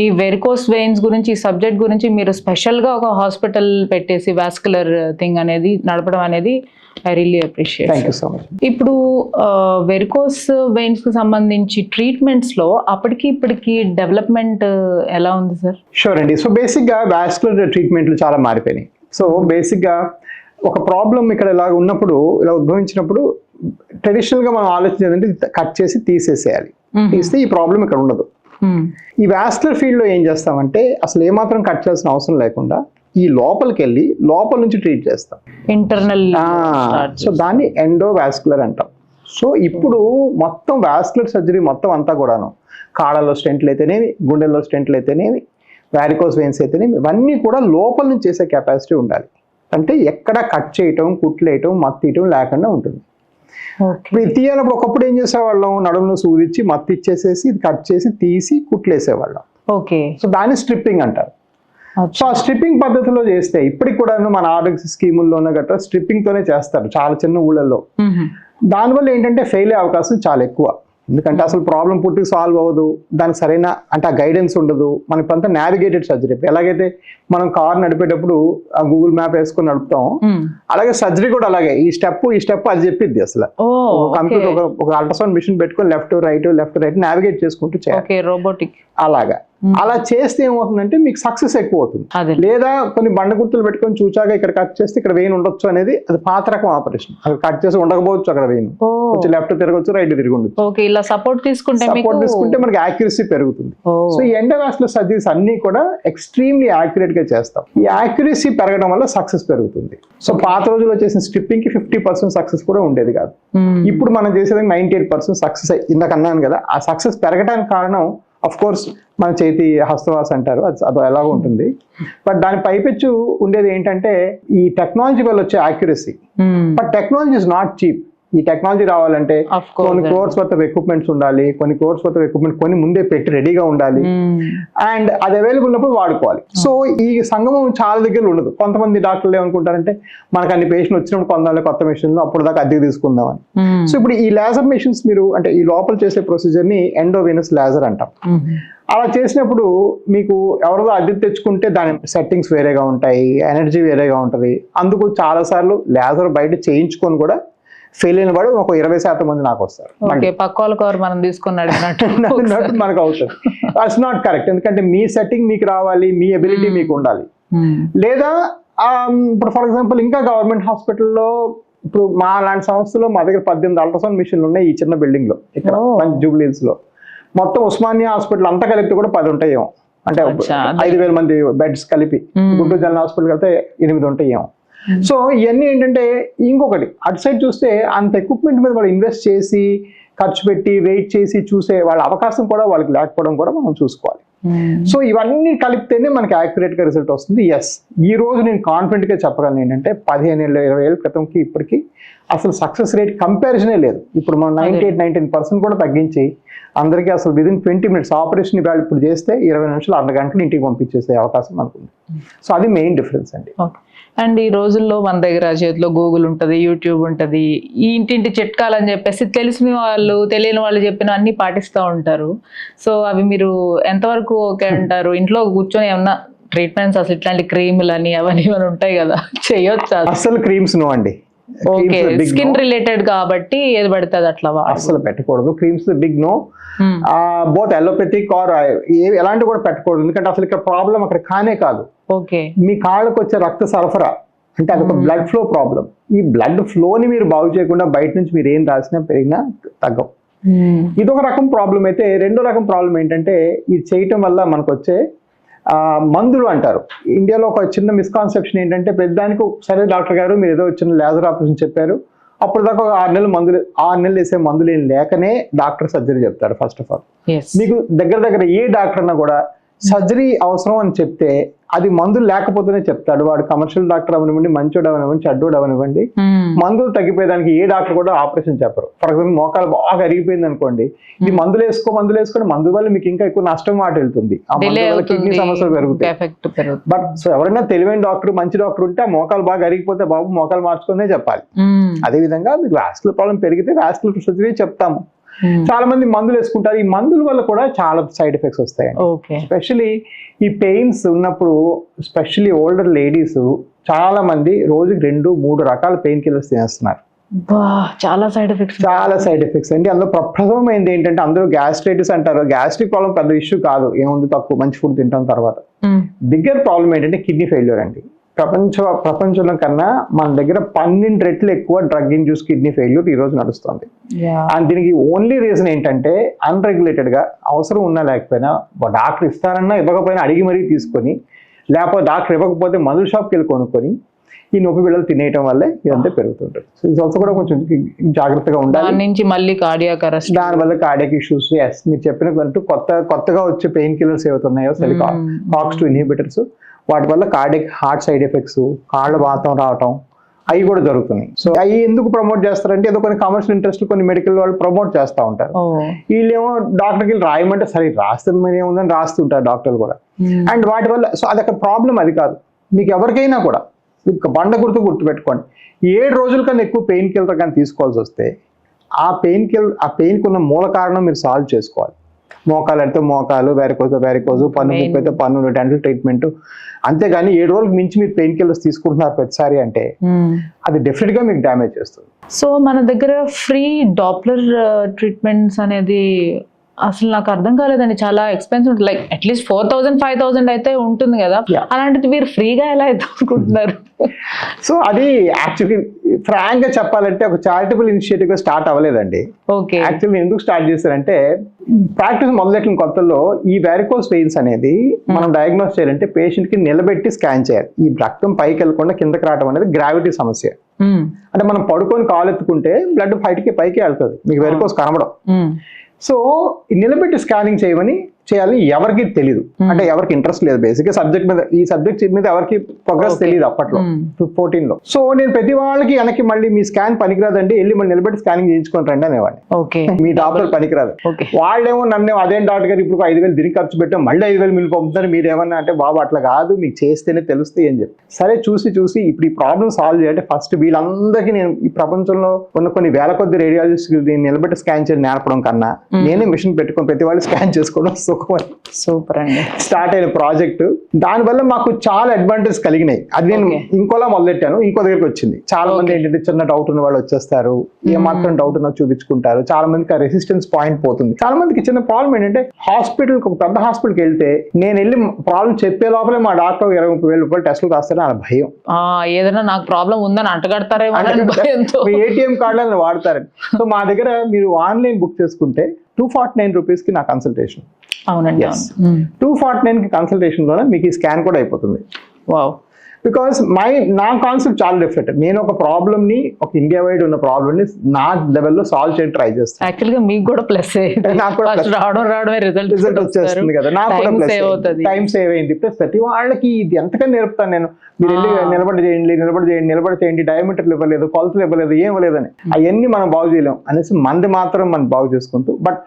ఈ వెరికోస్ వెయిన్స్ గురించి, ఈ సబ్జెక్ట్ గురించి మీరు స్పెషల్ గా ఒక హాస్పిటల్ పెట్టేసి వాస్కులర్ థింగ్ అనేది నడపడం అనేది I really appreciate. Thank you so much. ఇప్పుడు వెరికోస్ వెయిన్స్ కి సంబంధించి ట్రీట్మెంట్స్ లో అప్పటికి ఇప్పటికి డెవలప్మెంట్ ఎలా ఉంది సార్? షూర్ అండి. సో బేసిక్ గా వాస్కులర్ ట్రీట్మెంట్లు చాలా మారిపోయినాయి. సో బేసిక్ గా ఒక ప్రాబ్లం ఇక్కడ ఇలా ఉన్నప్పుడు, ఇలా ఉద్భవించినప్పుడు ట్రెడిషనల్ గా మనం ఆలోచించేదంటే కట్ చేసి తీసేసేయాలి. తీస్తే ఈ ప్రాబ్లం ఇక్కడ ఉండదు. ఈ వాస్కులర్ ఫీల్డ్ లో ఏం చేస్తామంటే అసలు ఏమాత్రం కట్ చేయాల్సిన అవసరం లేకుండా ఈ లోపలికి వెళ్ళి లోపల నుంచి ట్రీట్ చేస్తాం. ఇంటర్నల్. సో దాన్ని ఎండోవాస్కులర్ అంటాం. సో ఇప్పుడు మొత్తం వాస్కులర్ సర్జరీ మొత్తం అంతా కూడాను కాళ్ళలో స్టెంట్లు అయితేనేమి, గుండెల్లో స్టెంట్లు అయితేనేమి, వారికోస్ వెయిన్స్ అయితేనేమి, ఇవన్నీ కూడా లోపల నుంచి చేసే కెపాసిటీ ఉండాలి. అంటే ఎక్కడ కట్ చేయటం, కుట్లేయటం, మత్తియటం లేకుండా ఉంటుంది. ఇప్పుడు తీయాలప్పుడు ఒకప్పుడు ఏం చేసేవాళ్ళం, నడుములో సూదిచ్చి మత్తి ఇచ్చేసేసి కట్ చేసి తీసి కుట్లేసేవాళ్ళం. ఓకే. సో దాన్ని స్ట్రిప్పింగ్ అంటారు. సో ఆ స్ట్రిప్పింగ్ పద్ధతిలో చేస్తే ఇప్పటికి కూడా మన ఆరోగ్య స్కీముల్లోనే గట్రా స్ట్రిప్పింగ్ తోనే చేస్తారు చాలా చిన్న ఊళ్ళల్లో. దానివల్ల ఏంటంటే ఫెయిల్ అయ్యే అవకాశం చాలా ఎక్కువ. ఎందుకంటే అసలు ప్రాబ్లం పూర్తిగా సాల్వ్ అవ్వదు, దానికి సరైన అంటే ఆ గైడెన్స్ ఉండదు. మనకి అంతా నావిగేటెడ్ సర్జరీ. ఇప్పుడు ఎలాగైతే మనం కార్ నడిపేటప్పుడు ఆ గూగుల్ మ్యాప్ వేసుకొని నడుపుతాం, అలాగే సర్జరీ కూడా అలాగే ఈ స్టెప్ అది చెప్పిద్ది. అసలు కంప్యూటర్ ఒక అల్ట్రాసౌండ్ మిషన్ పెట్టుకొని లెఫ్ట్ రైట్ నావిగేట్ చేసుకుంటూ చేయాలి, రోబోటిక్. అలాగా అలా చేస్తే ఏమవుతుందంటే మీకు సక్సెస్ ఎక్కువ అవుతుంది. లేదా కొన్ని బండ గుర్తులు పెట్టుకొని చూచాక ఇక్కడ కట్ చేస్తే ఇక్కడ వెయిన్ ఉండొచ్చు అనేది అది పాత రకం ఆపరేషన్. అక్కడ కట్ చేసి ఉండకపోవచ్చు, అక్కడ వెయిన్ కొంచెం లెఫ్ట్ తిరగచ్చు, రైట్ తిరిగి ఉండొచ్చు. ఇలా సపోర్ట్ తీసుకుంటే మనకి యాక్యురసీ పెరుగుతుంది. సో ఈ ఎండోవాస్కులర్ సర్జరీస్ అన్ని కూడా ఎక్స్ట్రీమ్లీ యాక్యురేట్ గా చేస్తాం. ఈ యాక్యురసీ పెరగడం వల్ల సక్సెస్ పెరుగుతుంది. సో పాత రోజుల్లో చేసిన స్ట్రిప్పింగ్ కి 50% సక్సెస్ కూడా ఉండేది కాదు. ఇప్పుడు మనం చేసేది 98% సక్సెస్. ఇందాక అన్నాను కదా, ఆ సక్సెస్ పెరగడానికి కారణం అఫ్ కోర్స్ మన చేతి హస్తవాస అంటారు, అది ఎలాగో ఉంటుంది. బట్ దాని పైపెచ్చు ఉండేది ఏంటంటే ఈ టెక్నాలజీ వల్ల వచ్చే accuracy. But technology is not cheap. ఈ టెక్నాలజీ రావాలంటే కొన్ని కోర్స్ వర్త్ ఆఫ్ ఎక్విప్మెంట్స్ ఉండాలి, కొన్ని ముందే పెట్టి రెడీగా ఉండాలి, అండ్ అది అవైలబుల్ ఉన్నప్పుడు వాడుకోవాలి. సో ఈ సంగమం చాలా దగ్గర ఉండదు. కొంతమంది డాక్టర్లు ఏమనుకుంటారంటే మనకు అన్ని పేషెంట్ వచ్చినప్పుడు కొందాలి కొత్త మెషిన్లు, అప్పుడు దాకా అద్దెకి తీసుకుందామని. సో ఇప్పుడు ఈ లేజర్ మెషిన్స్ మీరు అంటే ఈ లోపల చేసే ప్రొసీజర్ ని ఎండోవెనస్ లేజర్ అంటాం. అలా చేసినప్పుడు మీకు ఎవరిదో అద్దె తెచ్చుకుంటే దాని సెట్టింగ్స్ వేరేగా ఉంటాయి, ఎనర్జీ వేరేగా ఉంటుంది. అందుకు చాలా సార్లు లేజర్ బయట చేయించుకొని కూడా ఫెయిల్ అయిన వాడు ఒక 20% మంది నాకు వస్తారు. మనం తీసుకున్నాడు మనకు అవుతుంది. అట్స్ నాట్ కరెక్ట్. ఎందుకంటే మీ సెట్టింగ్ మీకు రావాలి, మీ ఎబిలిటీ మీకు ఉండాలి. లేదా ఇప్పుడు ఫర్ ఎగ్జాంపుల్ ఇంకా గవర్నమెంట్ హాస్పిటల్లో ఇప్పుడు మా లాంటి సంస్థలో మా దగ్గర 18 అల్ట్రాసౌండ్ మిషన్లు ఉన్నాయి ఈ చిన్న బిల్డింగ్ లో, ఇక్కడ జూబ్లీహిల్స్ లో. మొత్తం ఉస్మానియా హాస్పిటల్ అంతా కలిపి కూడా 10 ఉంటాయేమో, అంటే 5,000 మంది బెడ్స్ కలిపి. గుంటూరు జనరల్ హాస్పిటల్ కలిపితే 8 ఉంటాయేమో. సో ఇవన్నీ ఏంటంటే ఇంకొకటి అటు సైడ్ చూస్తే అంత ఎక్విప్మెంట్ మీద వాళ్ళు ఇన్వెస్ట్ చేసి ఖర్చు పెట్టి వెయిట్ చేసి చూసే వాళ్ళ అవకాశం కూడా వాళ్ళకి లేకపోవడం కూడా మనం చూసుకోవాలి. సో ఇవన్నీ కలిపితేనే మనకి యాక్యురేట్ గా రిజల్ట్ వస్తుంది. ఎస్, ఈ రోజు నేను కాన్ఫిడెంట్ గా చెప్పగలను ఏంటంటే 15 ఏళ్ళు 20 ఏళ్ళ క్రితంకి ఇప్పటికి అసలు సక్సెస్ రేట్ కంపారిజనే లేదు. ఇప్పుడు మనం 98-99% కూడా తగ్గించి అందరికీ అసలు విదిన్ 20 minutes ఆపరేషన్ ఇవాళ ఇప్పుడు చేస్తే 20 నిమిషాలు 1 గంటలు ఇంటికి పంపించేసే అవకాశం అనుకుంది. సో అది మెయిన్ డిఫరెన్స్ అండి. అండ్ ఈ రోజుల్లో మన దగ్గర చేతిలో గూగుల్ ఉంటుంది, యూట్యూబ్ ఉంటుంది, ఈ ఇంటింటి చిట్కాలు అని చెప్పేసి తెలిసిన వాళ్ళు తెలియని వాళ్ళు చెప్పిన అన్ని పాటిస్తూ ఉంటారు. సో అవి మీరు ఎంతవరకు ఓకే అంటారు? ఇంట్లో కూర్చొని ఏమన్నా ట్రీట్మెంట్స్ అసలు ఇట్లాంటి క్రీములు అని అవన్నీ ఉంటాయి కదా, చేయొచ్చా? అసలు క్రీమ్స్ నో అండి. స్కిన్ రిలేటెడ్ కాబట్టి ఏది పడుతుంది అట్లా అసలు పెట్టకూడదు. Creams big no. Both allopathic or ఎలాంటి కూడా పెట్టకూడదు. ఎందుకంటే అసలు ఇక్కడ ప్రాబ్లం అక్కడ కానే కాదు. ఓకే, మీ కాళ్ళకు వచ్చే రక్త సరఫరా అంటే అదొక బ్లడ్ ఫ్లో ప్రాబ్లం. ఈ బ్లడ్ ఫ్లోని మీరు బాగు చేయకుండా బయట నుంచి మీరు ఏం రాసినా పెరిగినా తగ్గవు. ఇదొక రకం ప్రాబ్లం అయితే, రెండో రకం ప్రాబ్లం ఏంటంటే ఇది చేయటం వల్ల మనకు వచ్చే మందులు అంటారు. ఇండియాలో ఒక చిన్న మిస్కాన్సెప్షన్ ఏంటంటే పెద్దానికి సరే డాక్టర్ గారు మీరు ఏదో చిన్న లేజర్ ఆపరేషన్ చెప్పారు, అప్పుడు దాకా ఒక 6 నెలలు వేసే మందులు ఏం లేకనే డాక్టర్ సర్జరీ చెప్తాడు. ఫస్ట్ ఆఫ్ ఆల్ మీకు దగ్గర ఏ డాక్టర్ అన్నా కూడా సర్జరీ అవసరం అని చెప్తే అది మందులు లేకపోతేనే చెప్తాడు. వాడు కమర్షియల్ డాక్టర్ అవనివ్వండి, మంచోడు అవనివ్వండి, చెడ్డోడు అవనివ్వండి, మందులు తగ్గిపోయేదానికి ఏ డాక్టర్ కూడా ఆపరేషన్ చెప్పరు. ఫర్ ఎగ్జాంపుల్ మోకాలు బాగా అరిగిపోయింది అనుకోండి, ఇది మందులు వేసుకొని మందు వల్ల మీకు ఇంకా ఎక్కువ నష్టం మాట వెళ్తుంది, ఆ మందు వల్ల కిడ్నీ సమస్యలు పెరుగుతాయి. బట్ సో ఎవరైనా తెలివైన డాక్టర్, మంచి డాక్టర్ ఉంటే ఆ మోకాలు బాగా అరిగిపోతే బాబు మోకాలు మార్చుకునే చెప్పాలి. అదే విధంగా మీకు వాస్కులర్ ప్రాబ్లం పెరిగితే వాస్కులర్ సర్జరీ చెప్తాము. చాలా మంది మందులు వేసుకుంటారు. ఈ మందుల వల్ల కూడా చాలా సైడ్ ఎఫెక్ట్స్ వస్తాయండి. ఎస్పెషలీ ఈ పెయిన్స్ ఉన్నప్పుడు, ఎస్పెషల్లీ ఓల్డర్ లేడీస్ చాలా మంది రోజుకి 2-3 రకాల పెయిన్ కిల్లర్స్ తినేస్తున్నారు. చాలా సైడ్ ఎఫెక్ట్స్ అండి. అందులో ప్రప్రథమైంది ఏంటంటే అందరూ గ్యాస్ట్రైటిస్ అంటారు. గ్యాస్ట్రిక్ ప్రాబ్లం పెద్ద ఇష్యూ కాదు, ఏముంది తక్కువ మంచి ఫుడ్ తింటాం తర్వాత. బిగ్గర్ ప్రాబ్లం ఏంటంటే కిడ్నీ ఫెయిల్యూర్ అండి. ప్రపంచంలో కన్నా మన దగ్గర 12 రెట్లు ఎక్కువ డ్రగ్ ఇండ్యూస్ కిడ్నీ ఫెయిల్యూర్ ఈ రోజు నడుస్తుంది. అండ్ దీనికి ఓన్లీ రీజన్ ఏంటంటే అన్రెగ్యులేటెడ్ గా అవసరం ఉన్నా లేకపోయినా డాక్టర్ ఇస్తారన్నా ఇవ్వకపోయినా అడిగి మరీ తీసుకొని, లేకపోతే డాక్టర్ ఇవ్వకపోతే మందుల షాప్కి వెళ్ళి కొనుక్కొని ఈ నొప్పి బిళ్ళలు తినేయటం వల్లే ఇదంతా పెరుగుతుంటుంది. సో ఇది ఆల్సో కూడా కొంచెం జాగ్రత్తగా ఉండాలి. దానివల్ల కార్డియాక్ ఇష్యూస్, మీరు చెప్పినట్టు కొత్తగా వచ్చే పెయిన్ కిల్లర్స్ ఏవైతున్నాయో COX-2 ఇన్హిబిటర్స్, వాటి వల్ల హార్ట్ సైడ్ ఎఫెక్ట్స్, కాళ్ళ వాతం రావటం అవి కూడా జరుగుతున్నాయి. సో అవి ఎందుకు ప్రమోట్ చేస్తారంటే ఏదో కొన్ని కమర్షియల్ ఇంట్రెస్ట్ కొన్ని మెడికల్ వాళ్ళు ప్రమోట్ చేస్తూ ఉంటారు. వీళ్ళేమో డాక్టర్కి వెళ్ళి రాయమంటే సరే రాస్తే ఏముందని రాస్తుంటారు డాక్టర్లు కూడా. అండ్ వాటి వల్ల సో అదొక ప్రాబ్లం అది కాదు. మీకు ఎవరికైనా కూడా గుర్తుపెట్టుకోండి, 7 రోజుల కన్నా ఎక్కువ పెయిన్ కిల్లర్ కానీ తీసుకోవాల్సి వస్తే ఆ పెయిన్కి ఉన్న మూల కారణం మీరు సాల్వ్ చేసుకోవాలి. మోకాలు అయితే మోకాలు, వ్యారికోజు, పన్ను ముప్పు అయితే పన్ను, డెంటల్ ట్రీట్మెంట్. అంతేగాని 7 రోజులకు మించి మీరు పెయిన్ కిల్లర్స్ తీసుకుంటున్నారు ప్రతిసారి అంటే అది డెఫినెట్ గా మీకు డ్యామేజ్ చేస్తుంది. సో మన దగ్గర ఫ్రీ డాప్లర్ ట్రీట్మెంట్స్ అనేది అసలు నాకు అర్థం కాలేదండి. చాలా ఎక్స్పెన్సివ్ ఉంటుంది, లైక్ అట్లీస్ట్ 4,000-5,000 అయితే ఉంటుంది కదా. అలాంటిది మీరు ఫ్రీగా ఎలా అయితే అనుకుంటున్నారు? సో అది యాక్చువల్లీ ఫ్రాంక్ గా చెప్పాలంటే ఒక చారిటబుల్ ఇనిషియేటివ్ గా స్టార్ట్ అవ్వలేదండి. యాక్చువల్లీ ఎందుకు స్టార్ట్ చేశారంటే ప్రాక్టీస్ మొదలెట్టిన కొత్తలో ఈ వ్యారికోస్ వెయిన్స్ అనేది మనం డయాగ్నోస్ చేయాలంటే పేషెంట్ కి నిలబెట్టి స్కాన్ చేయాలి. ఈ రక్తం పైకి వెళ్ళకుండా కిందకి రావడం అనేది గ్రావిటీ సమస్య. అంటే మనం పడుకొని కాలు ఎత్తుకుంటే బ్లడ్ పైకి వెళ్తుంది, మీకు వ్యారికోస్ కనబడం. సో నిలబెట్టి స్కానింగ్ చేయాలి ఎవరికి తెలియదు, అంటే ఎవరికి ఇంట్రెస్ట్ లేదు. బేసిక్ ఈ సబ్జెక్ట్ మీద ఎవరికి ప్రోగ్రెస్ తెలియదు అప్పట్లో 2014లో. సో నేను ప్రతి వాళ్ళకి వెనక్కి మళ్ళీ మీ స్కాన్ పనికిరాదండి, వెళ్ళి మళ్ళీ నిలబెట్టి స్కానింగ్ చేయించుకొని రండి అనేవాడిని. మీ డాక్టర్ పనికిరాదు. వాళ్ళేమో నన్ను అదేం డాక్టర్ గారు ఇప్పుడు 5,000 దీనికి ఖర్చు పెట్టాం, మళ్ళీ 5,000 మిల్లు పంపుతారు మీరేమన్నా అంటే, బాబు అట్లా కాదు, మీకు చేస్తేనే తెలుస్తాయి అని చెప్పి. సరే చూసి ఇప్పుడు ఈ ప్రాబ్లమ్ సాల్వ్ చేయాలంటే ఫస్ట్ వీళ్ళందరికీ నేను ఈ ప్రపంచంలో ఉన్న కొన్ని వేల కొద్ది రేడియాలజిస్ట్ నిలబెట్టి స్కాన్ చేయడం నేర్పడం కన్నా నేనే మిషన్ పెట్టుకొని ప్రతి వాళ్ళు స్కాన్ చేసుకోవడం సూపర్ అండి స్టార్ట్ అయిన ప్రాజెక్ట్. దానివల్ల మాకు చాలా అడ్వాంటేజ్ కలిగినాయి. అది నేను ఇంకోలా మొదలెట్టాను, ఇంకో దగ్గరికి వచ్చింది. చాలా మంది ఏంటంటే చిన్న డౌట్ ఉన్న వాళ్ళు వచ్చేస్తారు, ఏమాత్రం డౌట్ ఉన్నా చూపించుకుంటారు. చాలా మందికి ఆ రెసిస్టెన్స్ పాయింట్ పోతుంది. చాలా మందికి చిన్న ప్రాబ్లం ఏంటంటే హాస్పిటల్కి, ఒక పెద్ద హాస్పిటల్కి వెళ్తే నేను వెళ్ళి ప్రాబ్లం చెప్పే లోపలే మా డాక్టర్ 20,000-30,000 రూపాయలు టెస్టులు రాస్తారని అలా భయం. ఏదైనా నాకు ప్రాబ్లం ఉందని అంటగడతారేమో, ఏటీఎం కార్డులను వాడతారని. సో మా దగ్గర మీరు ఆన్లైన్ బుక్ చేసుకుంటే 249 రూపీస్కి నా కన్సల్టేషన్. అవునండి, 249కి కన్సల్టేషన్ లోనే మీకు ఈ స్కాన్ కూడా అయిపోతుంది. వావ్. బికాస్ నా కాన్సెప్ట్ చాలా డిఫరెంట్. నేను ఒక ప్రాబ్లమ్ ని, ఒక ఇండియా వైడ్ ఉన్న ప్రాబ్లమ్ ని నా లెవెల్లో సాల్వ్ చేయడం ట్రై చేస్తాను. యాక్చువల్గా మీకు కూడా ప్లస్, రావడమే రిజల్ట్ వచ్చేస్తుంది కదా, నాకు కూడా ప్లస్, టైం సేవ్ అయింది. ప్లస్ ప్రతి వాళ్ళకి ఇది ఎంతకని నేర్పుతాను నేను. మీరు వెళ్ళి నిలబడి చేయండి, డయామీటర్లు ఇవ్వలేదు, కొలతలు ఇవ్వలేదు, ఏం ఇవ్వలేదని అవన్నీ మనం బాగు చేయలేం అనేసి మంది మాత్రం మనం బాగు చేసుకుంటూ. బట్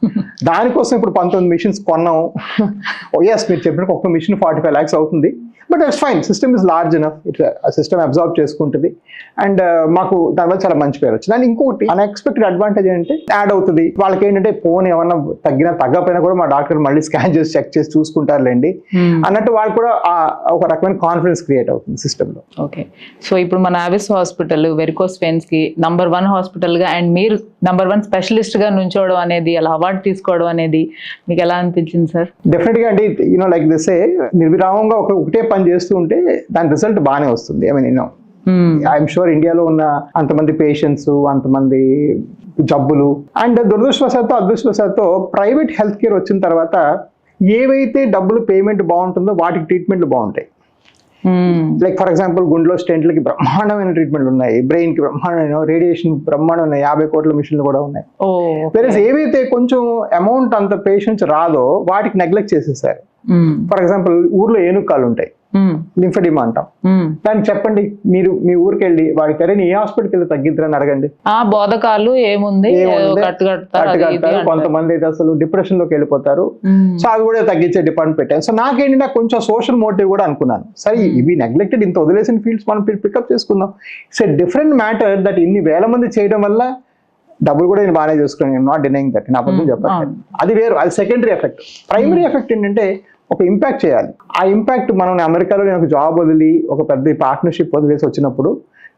దానికోసం ఇప్పుడు 19 మిషన్స్ కొన్నాము. ఎస్, మీరు చెప్పినట్టు ఒక్క మిషన్ 45 lakhs అవుతుంది. But it's fine, system is large enough, ఆ సిస్టమ్ అబ్జార్బ్ చేసుకుంటుంది. అండ్ మాకు దానివల్ల చాలా మంచి పేరు వచ్చింది. అండ్ ఇంకోటి అన్ఎక్స్పెక్టెడ్ అడ్వాంటేజ్ ఏంటంటే యాడ్ అవుతుంది వాళ్ళకి. ఏంటంటే ఫోన్ ఏమన్నా తగ్గపోయినా కూడా మా డాక్టర్ మళ్ళీ స్కాన్ చేసి చెక్ చేసి చూసుకుంటారులేండి అన్నట్టు వాళ్ళు కూడా ఒక రకమైన కాన్ఫిడెన్స్ క్రియేట్ అవుతుంది సిస్టమ్ లో. ఓకే, సో ఇప్పుడు మన ఆవిస్ హాస్పిటల్ వెరికోస్ వెయిన్స్ కి నంబర్ 1 హాస్పిటల్ గా అండ్ మీరు నంబర్ 1 స్పెషలిస్ట్ గా నుంచోవడం అనేది, అలా అవార్డు తీసుకోవడం అనేది మీకు ఎలా అనిపించింది సార్? డెఫినెట్ గా అండి, లైక్ దిస్ నిర్విరామంగా ఒకటే పని చేస్తూ ఉంటే దాని రిజల్ట్ బాగానే వస్తుంది. ఐ మీన్ ఐఎమ్ షూర్ ఇండియాలో ఉన్న అంతమంది పేషెంట్స్, అంతమంది జబ్బులు, అండ్ దురదృష్టవశాత్తు అదృష్టవశాత్తు ప్రైవేట్ హెల్త్ కేర్ వచ్చిన తర్వాత ఏవైతే డబ్బులు పేమెంట్ బాగుంటుందో వాటికి ట్రీట్మెంట్లు బాగుంటాయి. లైక్ ఫర్ ఎగ్జాంపుల్ గుండెలో స్టెంట్లకి బ్రహ్మాండమైన ట్రీట్మెంట్లు ఉన్నాయి, బ్రెయిన్ కి బ్రహ్మాండమైన రేడియేషన్ బ్రహ్మాండమైన 50 కోట్ల మిషన్లు కూడా ఉన్నాయి. వేరే ఏవైతే కొంచెం అమౌంట్ అంత పేషెంట్స్ రాదో వాటికి నెగ్లెక్ట్ చేసేసారు. ఫర్ ఎగ్జాంపుల్ ఊర్లో ఏనుకాలు ఉంటాయి, లింఫెడిమా అంటాం. దానికి చెప్పండి, మీరు మీ ఊరికి వెళ్ళి వాడికి అరే ఏ హాస్పిటల్కి వెళ్ళి తగ్గిద్దని అడగండి. బోధకాలు ఏముంది కట్టుకడతారు. కొంతమంది అయితే అసలు డిప్రెషన్ లోకి వెళ్ళిపోతారు. సో అవి కూడా తగ్గించే డిపార్ట్మెంట్ పెట్టాను. సో నాకేంటి, నాకు కొంచెం సోషల్ మోటివ్ కూడా అనుకున్నాను. సరే ఇవి నెగ్లెక్టెడ్, ఇంత వదిలేసిన ఫీల్డ్స్ మనం పికప్ చేసుకుందాం. It's a different matter that ఇన్ని వేల మంది చేయడం వల్ల డబ్బులు కూడా నేను బాగానే చూసుకున్నాను. నాట్ డినైయింగ్ దట్, నా అబద్ధం చెప్పాను. అది వేరు, అది సెకండరీ ఎఫెక్ట్. ప్రైమరీ ఎఫెక్ట్ ఏంటంటే ఒక ఇంపాక్ట్ చేయాలి. ఆ ఇంపాక్ట్ మనం అమెరికాలో నేను ఒక జాబ్ వదిలి ఒక పెద్ద పార్ట్నర్షిప్ వదిలేసి వచ్చినప్పుడు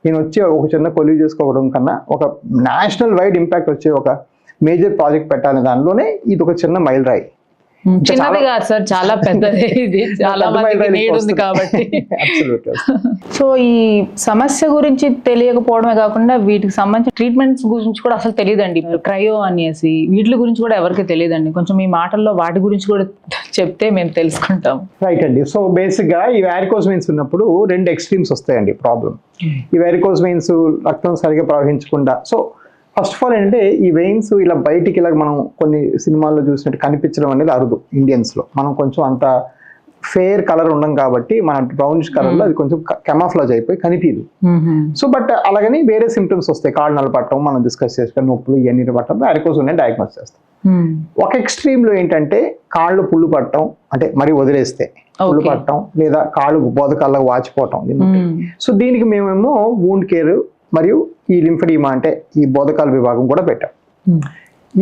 నేను వచ్చి ఒక చిన్న కొలీగ్ చేసుకోవడం కన్నా ఒక నేషనల్ వైడ్ ఇంపాక్ట్ వచ్చే ఒక మేజర్ ప్రాజెక్ట్ పెట్టాలి. దానిలోనే ఇది ఒక చిన్న మైల్ రాయి. చిన్నది కాదు సార్, చాలా పెద్దది. ఇది చాలా మందికి నీడ్ ఉంది కాబట్టి. సో ఈ సమస్య గురించి తెలియకపోవడమే కాకుండా వీటికి సంబంధించిన ట్రీట్మెంట్స్ గురించి కూడా అసలు తెలియదండి. ఇప్పుడు క్రయో అనేసి వీటి గురించి కూడా ఎవరికి తెలియదండి. కొంచెం మీ మాటల్లో వాటి గురించి కూడా చెప్తే మేము తెలుసుకుంటాం. రైట్ అండి. సో బేసిక్ గా ఈ వారికోస్ వెయిన్స్ ఉన్నప్పుడు 2 ఎక్స్ట్రీమ్స్ వస్తాయండి ప్రాబ్లం. ఈ వారికోస్ వెయిన్స్ రక్తం సరిగా ప్రవహించకుండా, సో ఫస్ట్ ఆఫ్ ఆల్ ఏంటంటే ఈ వెయిన్స్ ఇలా బయటికి ఇలా మనం కొన్ని సినిమాల్లో చూసినట్టు కనిపించడం అనేది అరుదు ఇండియన్స్ లో. మనం కొంచెం అంత ఫేర్ కలర్ ఉండం కాబట్టి మన బ్రౌనిష్ కలర్ లో అది కొంచెం కెమాఫ్లాజ్ అయిపోయి కనిపించదు. సో బట్ అలాగని వేరే సిమ్టమ్స్ వస్తాయి, కాళ్ళు నలపట్టడం, మనం డిస్కస్ చేసుకుని నొప్పులు ఇవన్నీ పట్టడం, వారికోస్ ఉన్నాయి డయాగ్నోస్ చేస్తాం. ఒక ఎక్స్ట్రీమ్ లో ఏంటంటే కాళ్ళు పుళ్ళు పట్టడం, అంటే మరి వదిలేస్తే పుళ్ళు పట్టడం, లేదా కాళ్ళు బోధకాళ్ళకు వాచిపోవటం. సో దీనికి మేమేమో వూండ్ కేర్ మరియు ఈ లింఫెడిమా అంటే ఈ బోధకాల విభాగం కూడా పెట్టాం.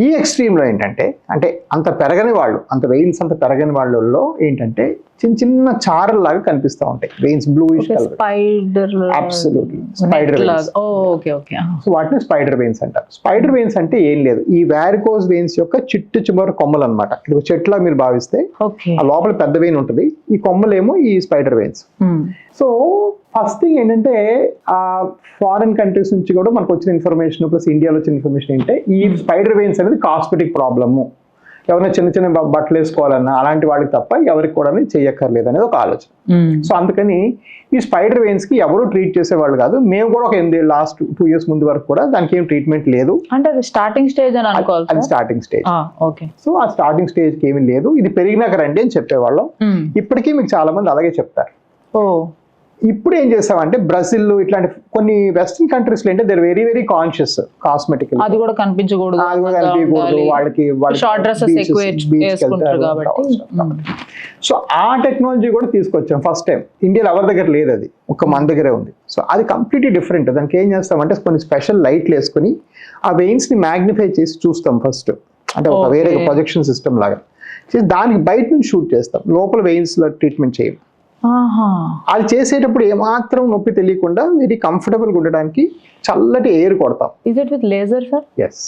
ఈ ఎక్స్ట్రీమ్ లో ఏంటంటే, అంటే అంత పెరగని వాళ్ళు, అంత వెయిన్స్ అంత పెరగని వాళ్ళలో ఏంటంటే చిన్న చిన్న చారల్లాగా కనిపిస్తూ ఉంటాయి veins, bluish colour. Absolutely spider veins. So వాటిని స్పైడర్ వెయిన్స్ అంటారు. స్పైడర్ వెయిన్స్ అంటే ఏం లేదు, ఈ వారికోస్ వెయిన్స్ యొక్క చిట్టు చివరి కొమ్మలు అనమాట. ఇది చెట్లా మీరు భావిస్తే ఆ లోపల పెద్ద వెయిన్ ఉంటుంది, ఈ కొమ్మలేమో ఈ spider veins. So first thing ఏంటంటే ఆ ఫారిన్ కంట్రీస్ నుంచి కూడా మనకు వచ్చిన ఇన్ఫర్మేషన్ ప్లస్ ఇండియాలో వచ్చిన ఇన్ఫర్మేషన్ ఏంటంటే ఈ స్పైడర్ వెయిన్స్ అనేది కాస్మెటిక్ ప్రాబ్లము, ఎవరైనా చిన్న చిన్న బట్టలు వేసుకోవాలన్నా అలాంటి వాళ్ళకి తప్ప ఎవరికి కూడా చేయక్కర్లేదు అనేది ఒక ఆలోచన. సో అందుకని ఈ స్పైడర్ వెయిన్స్ కి ఎవరు ట్రీట్ చేసేవాళ్ళు కాదు. మేము కూడా ఒక లాస్ట్ 2 years ముందు వరకు కూడా దానికి ఏం ట్రీట్మెంట్ లేదు. అంటే అది స్టార్టింగ్ స్టేజ్ అని అనుకోవాలి. అది స్టార్టింగ్ స్టేజ్. సో ఆ స్టార్టింగ్ స్టేజ్ కి ఏమీ లేదు, ఇది పెరిగినాక రండి అని చెప్పేవాళ్ళం. ఇప్పటికీ మీకు చాలా మంది అలాగే చెప్తారు. ఇప్పుడు ఏం చేస్తామంటే బ్రెజిల్ ఇట్లాంటి కొన్ని వెస్టర్న్ కంట్రీస్ లో అంటే they very very conscious cosmetic, అది కూడా కనిపించకూడదు, వాళ్ళకి షార్ట్ డ్రెస్సెస్ ఎక్కువ వేసుకుంటారు కాబట్టి. సో ఆ టెక్నాలజీ కూడా తీసుకొచ్చాం ఫస్ట్ టైం. ఇండియాలో ఎవరి దగ్గర లేదు, అది ఒక మన దగ్గరే ఉంది. సో అది కంప్లీట్లీ డిఫరెంట్. దానికి ఏం చేస్తామంటే కొన్ని స్పెషల్ లైట్లు వేసుకుని ఆ వెయిన్స్ ని మ్యాగ్నిఫై చేసి చూస్తాం ఫస్ట్, అంటే ఒక వేరే ప్రొజెక్షన్ సిస్టమ్ లాగా దానికి బయట నుంచి షూట్ చేస్తాం, లోపల వెయిన్స్ లో ట్రీట్మెంట్ చేయం. అది చేసేటప్పుడు ఏమాత్రం నొప్పి తెలియకుండా వెరీ కంఫర్టబుల్ గా ఉండడానికి చల్లటి ఎయిర్ కొడతాం. Laser sir? ఎస్,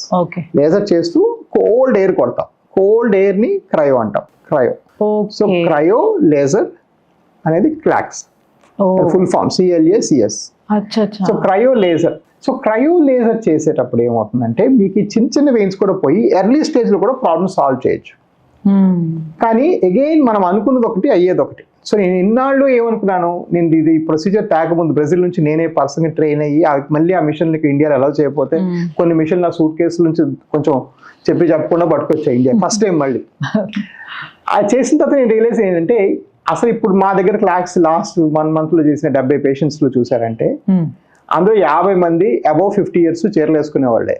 లేజర్ చేస్తూ కోల్డ్ ఎయిర్ కొడతాం. కోల్డ్ ఎయిర్ ని క్రయో అంటాం. క్రయో. సో క్రయో లేజర్ అనేది CLACS full form, CLACS. So cryo laser. So cryo laser చేసేటప్పుడు ఏమవుతుందంటే మీకు ఈ చిన్న చిన్న వెయిన్స్ కూడా పోయి ఎర్లీ స్టేజ్ లో కూడా ప్రాబ్లమ్ సాల్వ్ చేయొచ్చు. కానీ అగైన్ మనం అనుకున్నది ఒకటి అయ్యేది ఒకటి. సో నేను ఇన్నాళ్ళు ఏమనుకున్నాను, నేను ఇది ప్రొసీజర్ తేకముందు బ్రెజిల్ నుంచి నేనే పర్సనల్ ట్రైన్ అయ్యి మళ్ళీ ఆ మిషన్లకి ఇండియాలో అలౌ చేయకపోతే కొన్ని మిషన్ నా సూట్ కేసుల నుంచి కొంచెం చెప్పకుండా పట్టుకొచ్చా ఇండియా ఫస్ట్ టైం. మళ్ళీ అది చేసిన తర్వాత నేను రియలైజ్ ఏంటంటే అసలు ఇప్పుడు మా దగ్గర క్లాక్స్ లాస్ట్ 1 month లో చేసిన 70 patients లో చూసారంటే అందులో 50 మంది అబౌవ్ 50 years చీరలు వేసుకునేవాళ్ళే.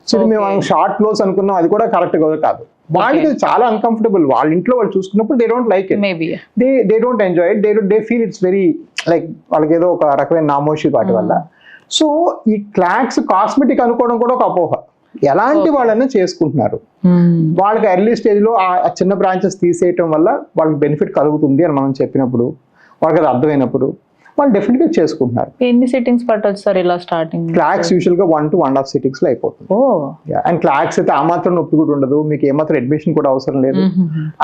సో మేము షార్ట్ క్లోజ్ అనుకున్నాం, అది కూడా కరెక్ట్ కాదు. వాళ్ళకి చాలా అన్కంఫర్టబుల్, వాళ్ళ ఇంట్లో వాళ్ళు చూసుకున్నప్పుడు they don't like it, they don't enjoy it, they feel it's very like వాళ్ళకి ఏదో ఒక రకమైన నామోషి వాటి వల్ల. సో ఈ క్లాక్స్ కాస్మెటిక్ అనుకోవడం కూడా ఒక అపోహ. ఎలాంటి వాళ్ళని చేసుకుంటున్నారు, వాళ్ళకి ఎర్లీ స్టేజ్ లో ఆ చిన్న బ్రాంచెస్ తీసేయటం వల్ల వాళ్ళకి బెనిఫిట్ కలుగుతుంది అని మనం చెప్పినప్పుడు, వాళ్ళకి అది అర్థమైనప్పుడు వాళ్ళు డెఫినెట్ గా చేసుకుంటున్నారు. ఎన్ని సిట్టింగ్స్ పట్టొచ్చు సార్ ఇలా స్టార్టింగ్? క్లాక్స్ యూజువల్ గా 1 to 1.5 sittings లో అయిపోతుంది. అండ్ క్లాక్స్ అయితే ఆ మాత్రం నొప్పి కూడా ఉండదు, మీకు ఏమాత్రం అడ్మిషన్ కూడా అవసరం లేదు.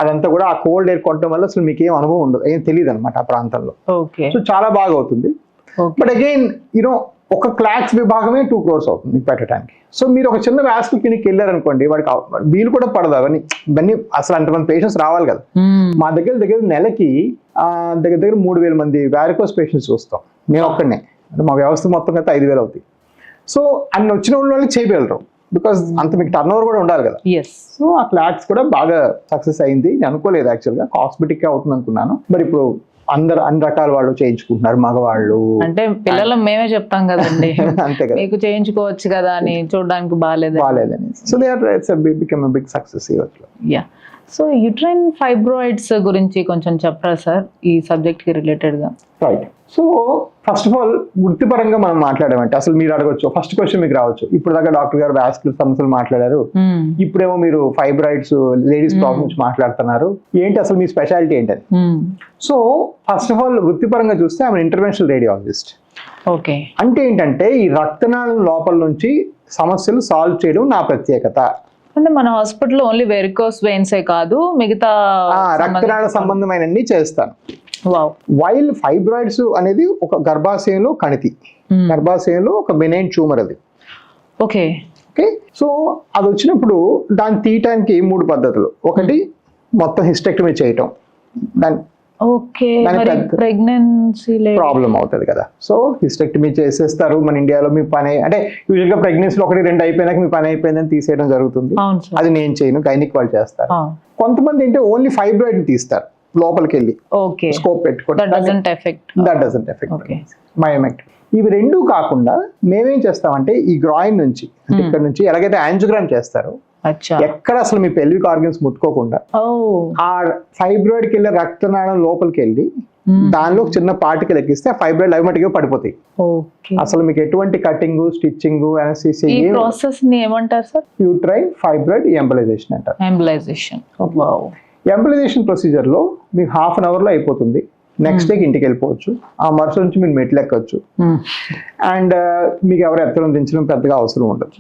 అదంతా కూడా ఆ కోల్డ్ ఎయిర్ కొట్టడం వల్ల అసలు మీకు ఏం అనుభవం ఉండదు, ఏం తెలియదు అనమాట ఆ ప్రాంతంలో. సో చాలా బాగా అవుతుంది. బట్ అగైన్ యూనో ఒక క్లాక్స్ విభాగమే 2 crores అవుతుంది మీకు పెట్టడానికి. సో మీరు ఒక చిన్న వ్యాస్కులర్ క్లినిక్ వెళ్ళారనుకోండి, వాడికి వీలు కూడా పడదు ఇవన్నీ అసలు అంతమంది పేషెంట్స్ రావాలి కదా. మా దగ్గర నెలకి దగ్గర 3,000 మంది వ్యారికోస్ పేషెంట్స్ చూస్తాం. నేను ఒక్కడనే, అంటే మా వ్యవస్థ మొత్తం అయితే 5,000 అవుతాయి. సో అన్ని వచ్చిన వాళ్ళు చేయగలరు, బికాస్ అంత మీకు టర్న్ ఓవర్ కూడా ఉండాలి కదా. సో ఆ క్లాక్స్ కూడా బాగా సక్సెస్ అయింది. నేను అనుకోలేదు యాక్చువల్గా కాస్మెటిక్ అవుతుంది అనుకున్నాను, మరి ఇప్పుడు అన్ని రకాల వాళ్ళు చేయించుకుంటున్నారు, మగవాళ్ళు. అంటే పిల్లలు మేమే చెప్తాం కదండి, అంతే కదా, మీకు చేయించుకోవచ్చు కదా అని, చూడడానికి బాగాలేదని. So they are become big success. Ya. So uterine fibroids గురించి కొంచెం చెప్పరా సార్, ఈ సబ్జెక్ట్ కి రిలేటెడ్ గా? Right. So first of all వృత్తిపరంగా మనం మాట్లాడామంటే అసలు మీరు అడగొచ్చు, ఫస్ట్ క్వశ్చన్ మీకు రావచ్చు, ఇప్పుడు దాకా డాక్టర్ గారు వాస్కులర్ సమస్యలు మాట్లాడారు, ఇప్పుడేమో మీరు ఫైబ్రాయిడ్స్ లేడీస్ ప్రాబ్లమ్స్ మాట్లాడుతున్నారు, ఏంటి అసలు మీ స్పెషాలిటీ ఏంటని. సో ఫస్ట్ ఆఫ్ ఆల్ వృత్తిపరంగా చూస్తే ఆమె ఇంటర్వెన్షనల్ రేడియాలజిస్ట్. ఓకే. అంటే ఏంటంటే ఈ రక్తనాళం లోపల నుంచి సమస్యలు సాల్వ్ చేయడం నా ప్రత్యేకత. అంటే మన హాస్పిటల్లో ఓన్లీ వెరికోస్ వెయిన్సే కాదు, మిగతా రక్తనాళ సంబంధమైనన్ని చేస్తాను. వైల్ ఫైబ్రాయిడ్స్ అనేది ఒక గర్భాశయంలో కణితి, గర్భాశయంలో ఒక బెనైన్ ట్యూమర్ అది. ఓకే. సో అది వచ్చినప్పుడు దాన్ని తీయటానికి 3 పద్ధతులు. ఒకటి మొత్తం హిస్టెక్టమీ చేయటం, ప్రెగ్నెన్సీ ప్రాబ్లం అవుతుంది కదా. సో హిస్టెక్టమీ చేసేస్తారు మన ఇండియాలో. మీ పని అంటే యూజువల్ గా ప్రెగ్నెన్సీలో 1-2 అయిపోయినాక మీ పని అయిపోయిందని తీసేయడం జరుగుతుంది. అది నేను చేయను, గైనిక్ వాళ్ళు చేస్తారు. కొంతమంది ఏంటి ఓన్లీ ఫైబ్రాయిడ్ తీస్తారు లోపలికి వెళ్ళి, స్కోప్ పెట్టుకోవడం, దట్ డజంట్ ఎఫెక్ట్ మయోమెక్టమీ. ఇవి 2 కాకుండా మేమేం చేస్తామంటే ఈ గ్రాయిన్ నుంచి, అంటే ఇక్కడ నుంచి ఎలాగైతే యాంజియోగ్రామ్ చేస్తారో, ఎక్కడ అసలు మీ పెల్విక్ ఆర్గన్స్ ముట్టుకోకుండా ఆ ఫైబ్రాయిడ్ కి వెళ్ళే రక్తనాళం లోపలికి వెళ్ళి దానిలో చిన్న పార్టికల్ ఎక్కిస్తే ఆ ఫైబ్రాయిడ్ లైవ్ పడిపోతాయి. అసలు మీకు ఎటువంటి కటింగ్, స్టిచ్చింగ్, అనస్థీసియా ఏమంటారు సార్? యూట్రైన్ ఫైబ్రాయిడ్ ఎంబలైజేషన్ అంటారు. ఎంబలైజేషన్ ప్రొసీజర్ లో మీకు 1/2 hour లో అయిపోతుంది. నెక్స్ట్ డేకి ఇంటికి వెళ్ళిపోవచ్చు. ఆ మరుసటి నుంచి మీరు మెట్లు ఎక్కవచ్చు. అండ్ మీకు ఎవరు ఎత్తడం దించడం పెద్దగా అవసరం ఉండదు.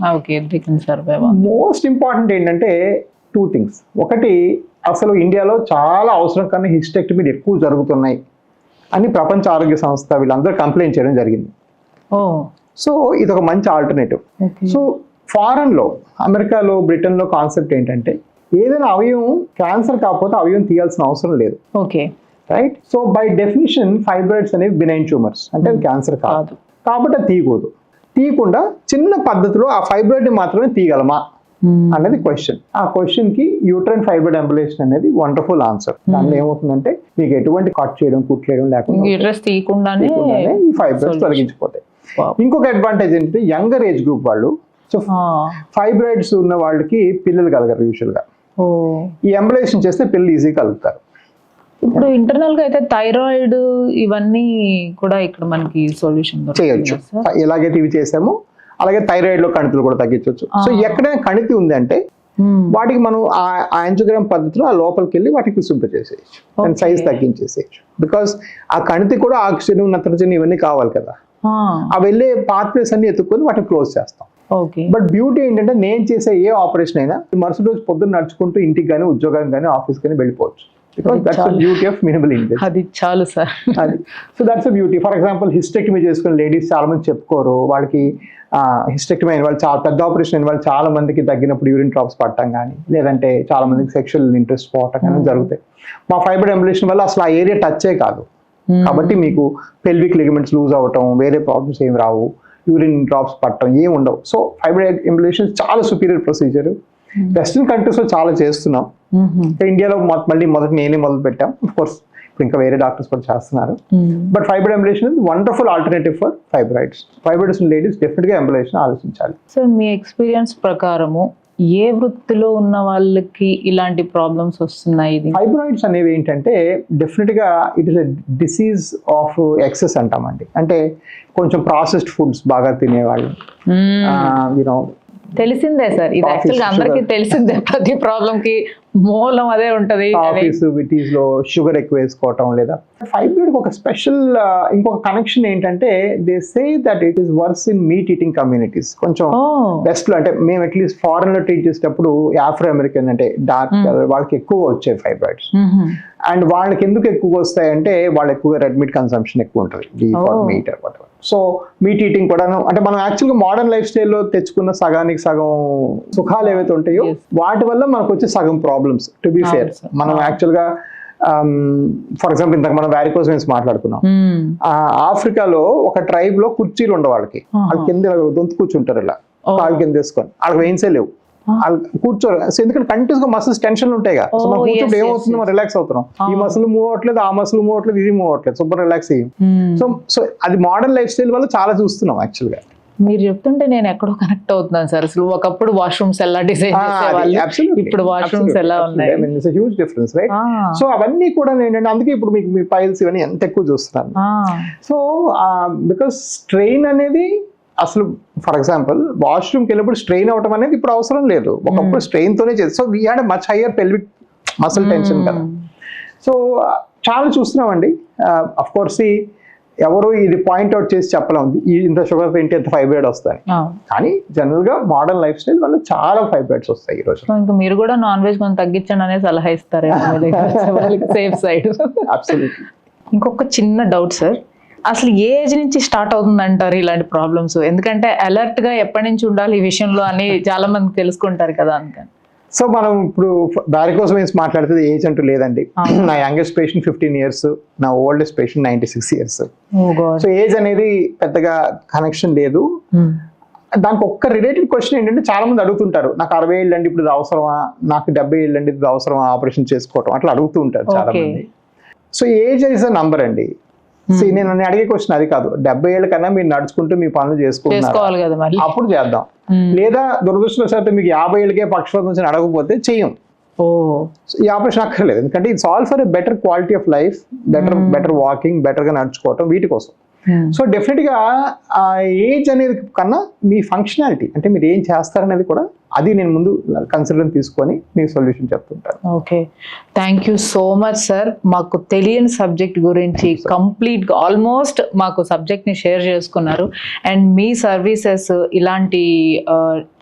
మోస్ట్ ఇంపార్టెంట్ ఏంటంటే 2 things. ఒకటి, అసలు ఇండియాలో చాలా అవసరం కన్నా హిస్టెక్టమీలు ఎక్కువ జరుగుతున్నాయి అని ప్రపంచ ఆరోగ్య సంస్థ వీళ్ళందరూ కంప్లైంట్ చేయడం జరిగింది. సో ఇది ఒక మంచి ఆల్టర్నేటివ్. సో ఫారెన్ లో, అమెరికాలో, బ్రిటన్ లో కాన్సెప్ట్ ఏంటంటే ఏదైనా అవయవం క్యాన్సర్ కాకపోతే అవయవం తీయాల్సిన అవసరం లేదు. Right. So by definition fibroids అనేవి బినైన్ ట్యూమర్స్, అంటే క్యాన్సర్ కాదు కాబట్టి అది తీయకూడదు. తీయకుండా చిన్న పద్ధతిలో ఆ ఫైబ్రాయిడ్ ని మాత్రమే తీయగలమా అనేది క్వశ్చన్. ఆ క్వశ్చన్ కి యూట్రైన్ ఫైబ్రాయిడ్ ఎంబలేషన్ అనేది వండర్ఫుల్ ఆన్సర్. దానిలో ఏమవుతుందంటే మీకు ఎటువంటి కట్ చేయడం, కుట్లేయడం లేకుండా ఈ ఫైబ్రాయిడ్స్ తొలగించిపోతాయి. ఇంకొక అడ్వాంటేజ్ ఏంటంటే యంగర్ ఏజ్ గ్రూప్ వాళ్ళు, సో ఫైబ్రాయిడ్స్ ఉన్న వాళ్ళకి పిల్లలు కలగరు యూజువల్ గా. ఈ ఎంబలేషన్ చేస్తే పిల్లలు ఈజీగా కలుగుతారు. ఇప్పుడు ఇంటర్నల్ గా అయితే థైరాయిడ్ ఇవన్నీ కూడా ఇక్కడ మనకి సొల్యూషన్ చేయొచ్చు. ఎలాగైతే ఇవి చేసామో అలాగే థైరాయిడ్ లో కణితులు కూడా తగ్గించవచ్చు. సో ఎక్కడైనా కణితి ఉంది అంటే వాటికి మనం ఆ యాంజియోగ్రామ్ పద్ధతిలో ఆ లోపలికి వెళ్ళి వాటికి విసింపచేసేయచ్చు, దాని సైజ్ తగ్గించేసేయచ్చు. బికాస్ ఆ కణితి కూడా ఆక్సిజన్, నత్రజని ఇవన్నీ కావాలి కదా. ఆ వెళ్ళే పాత్వేస్ అన్ని ఎత్తుకొని వాటిని క్లోజ్ చేస్తాం. బట్ బ్యూటీ ఏంటంటే నేను చేసే ఏ ఆపరేషన్ అయినా మరుసటి రోజు పొద్దున్న నడుచుకుంటూ ఇంటికి కానీ, ఉద్యోగానికి కానీ, ఆఫీస్ కానీ వెళ్ళిపోవచ్చు. Because that's the beauty of minimal invasive. అది చాలు sir. So that's the beauty. For example hysterectomy చేసుకుని లేడీస్ చాలా మంది చెప్పుకోరు, వాళ్ళకి హిస్టెక్టమీ అయిన వాళ్ళు, చాలా పెద్ద ఆపరేషన్ అయిన వాళ్ళు చాలా మందికి తగ్గినప్పుడు యూరిన్ డ్రాప్స్ పడటం కానీ, లేదంటే చాలా మందికి సెక్షువల్ ఇంట్రెస్ట్ పోవటం కానీ జరుగుతాయి. మా ఫైబ్రాయిడ్ ఎంబలేషన్ వల్ల అసలు ఆ ఏరియా టచ్చే కాదు కాబట్టి మీకు పెల్విక్ లిగమెంట్స్ లూజ్ అవ్వటం, వేరే ప్రాబ్లమ్స్ ఏం రావు, యూరిన్ డ్రాప్స్ పడటం ఏం ఉండవు. సో ఫైబ్రాయిడ్ ఎంబలేషన్ చాలా సుపీరియర్ ప్రొసీజర్. వెస్టర్న్ కంట్రీస్ లో చాలా చేస్తున్నాం. ఇండియాలో మళ్ళీ నేనే మొదలు పెట్టాం. ఆఫ్ కోర్స్ ఇప్పుడు ఇంకా వేరే డాక్టర్స్ కూడా చేస్తున్నారు. But fibroid embolisation is wonderful alternative for fibroids. Fibroids ladies definite గా ఎంబలేషన్ ఆలోచించాలి. సార్ మీ ఎక్స్పీరియన్స్ ప్రకారము ఏ వృత్తిలో ఉన్న వాళ్ళకి ఇలాంటి ప్రాబ్లమ్స్ వస్తున్నాయి? ఫైబ్రాయిడ్స్ అనేవి ఏంటంటే డెఫినెట్ గా it is a disease of excess అంటామండి. అంటే కొంచెం ప్రాసెస్డ్ ఫుడ్స్ బాగా తినేవాళ్ళు, యూనో తెలిసిందే సార్, ఇది యాక్చువల్గా అందరికీ తెలిసిందే, ప్రతి ప్రాబ్లం కి మూలం అదే ఉంటది. కాఫీస్, విటీస్ లో షుగర్ ఎక్కువ వేసుకోవటం. లేదా ఫైబ్రాయిడ్ ఒక స్పెషల్ ఇంకొక కనెక్షన్ ఏంటంటే they say that it is worse in meat eating communities. కొంచెం వెస్ట్ లో, అంటే మేము అట్లీస్ట్ ఫారెన్ లో ట్రీట్ చేసేటప్పుడు ఆఫ్రో అమెరికన్ అంటే డార్క్ వాళ్ళకి ఎక్కువ వచ్చాయి ఫైబ్రాయిడ్స్. అండ్ వాళ్ళకి ఎందుకు ఎక్కువ వస్తాయంటే వాళ్ళు ఎక్కువగా రెడ్ మీట్ కన్సంప్షన్ ఎక్కువ ఉంటుంది, beef or meat or whatever. So meat eating కూడాను, అంటే మనం యాక్చువల్గా మోడర్న్ లైఫ్ స్టైల్లో తెచ్చుకున్న సగానికి సగం సుఖాలు ఏవైతే ఉంటాయో వాటి వల్ల మనకు వచ్చే సగం ప్రాబ్లమ్స్. టు బి ఫేర్, మనం యాక్చువల్గా ఫర్ ఎగ్జాంపుల్ ఇంతకు మనం వ్యారికోస్ వెయిన్స్ మాట్లాడుకున్నాం. ఆఫ్రికాలో ఒక ట్రైబ్ లో కుర్చీలు ఉండవు వాళ్ళకి కింద దొంతు కూర్చుంటారు ఇలా కాలు కింద వేసుకొని, వాళ్ళకి వెయిన్సే లేవు, వాళ్ళు కూర్చోరు. ఎందుకంటే కంటిన్యూస్ గా మసిల్స్ టెన్షన్ ఉంటాయి కదా, సో మనం కూర్చోండి ఏమవుతుంది, మనం రిలాక్స్ అవుతున్నాం, ఈ మసిల్ మూవ్ అవ్వట్లేదు, ఆ మసిల్ మూవ్ అవ్వట్లేదు, ఇది మూవ్ అవ్వట్లేదు, సూపర్ రిలాక్స్ అయ్యి. సో అది మోడర్న్ లైఫ్ స్టైల్ వల్ల చాలా చూస్తున్నాం యాక్చువల్ గా. మీరు చెప్తుంటే నేను ఎక్కడో కనెక్ట్ అవుతున్నాను సార్. అసలు ఒకప్పుడు వాష్రూమ్స్ ఎలా డిజైన్ చేసేవాళ్ళు, ఇప్పుడు వాష్రూమ్స్ ఎలా ఉన్నాయి, హ్యూజ్ డిఫరెన్స్ రైట్. సో అవన్నీ కూడా ఏంటంటే అందుకే ఇప్పుడు మీకు మీ పైల్స్ ఇవన్నీ ఎంత ఎక్కువ చూస్తున్నాను. సో బికాస్ స్ట్రెయిన్ అనేది అసలు ఫర్ ఎగ్జాంపుల్ వాష్రూమ్కి వెళ్ళినప్పుడు స్ట్రెయిన్ అవటం అనేది ఇప్పుడు అవసరం లేదు, ఒకప్పుడు స్ట్రెయిన్ తోనే చేసి. So we had much higher pelvic muscle tension కదా. సో చాలా చూస్తున్నామండి. అఫ్ కోర్స్ ఎవరు ఇది పాయింట్అవుట్ చేసి చెప్పలేం ఇంత షుగర్ తింటే ఎంత ఫైబ్రాయిడ్ వస్తాయి, కానీ జనరల్ గా మోడర్న్ లైఫ్ స్టైల్ వల్ల చాలా ఫైబ్రాయిడ్స్ వస్తాయి ఈ రోజు. ఇంకా మీరు కూడా నాన్ వెజ్ కొంచెం తగ్గించండి అనే సలహా ఇస్తారు సేఫ్ సైడ్. అబ్సల్యూట్లీ. ఇంకొక చిన్న డౌట్ సార్, అసలు ఏ ఏజ్ నుంచి స్టార్ట్ అవుతుంది అంటారు ఇలాంటి ప్రాబ్లమ్స్? ఎందుకంటే అలర్ట్ గా ఎప్పటి నుంచి ఉండాలి ఈ విషయంలో అని చాలా మంది తెలుసుకుంటారు కదా అందుకని. సో మనం ఇప్పుడు వారికోస్ వెయిన్స్ మాట్లాడితే ఏజ్ అంటూ లేదండి. నా యంగెస్ట్ పేషెంట్ 15 years, నా oldest patient 96 years. So age అనేది పెద్దగా కనెక్షన్ లేదు. దానికి ఒక్క రిలేటెడ్ క్వశ్చన్ ఏంటంటే చాలా మంది అడుగుతుంటారు, నాకు 60 ఏళ్ళు అండి ఇప్పుడు ఇది అవసరమా, నాకు 70 ఏళ్ళు అండి ఇది అవసరమా ఆపరేషన్ చేసుకోవటం, అట్లా అడుగుతూ ఉంటారు చాలా మంది. So age is a number అండి. నేను అడిగే క్వశ్చన్ అది కాదు. 70 ఏళ్ళ కన్నా మీరు నడుచుకుంటూ మీ పనులు చేసుకుంటున్నారు కదా అప్పుడు చేద్దాం, లేదా దురదృష్టవశాత్తు మీకు 50 ఏళ్ళకే పక్షపాతం నుంచి అడగకపోతే చెయ్యం. ఈ ఆపరేషన్ అక్కర్లేదు, ఎందుకంటే it's all for a better quality of life, better walking, better గా నడుచుకోవటం, వీటి కోసం. సో డెఫినెట్ గా ఆ ఏజ్ అనేది కన్నా మీ ఫంక్షనాలిటీ, అంటే మీరు ఏం చేస్తారనేది కూడా అది నేను ముందు కన్సిడర్ తీసుకొని మీకు సొల్యూషన్ చెప్తుంటాను. Okay, thank you so much sir. మాకు తెలియని సబ్జెక్ట్ గురించి కంప్లీట్గా ఆల్మోస్ట్ మాకు సబ్జెక్ట్ని షేర్ చేసుకున్నారు. అండ్ మీ సర్వీసెస్ ఇలాంటి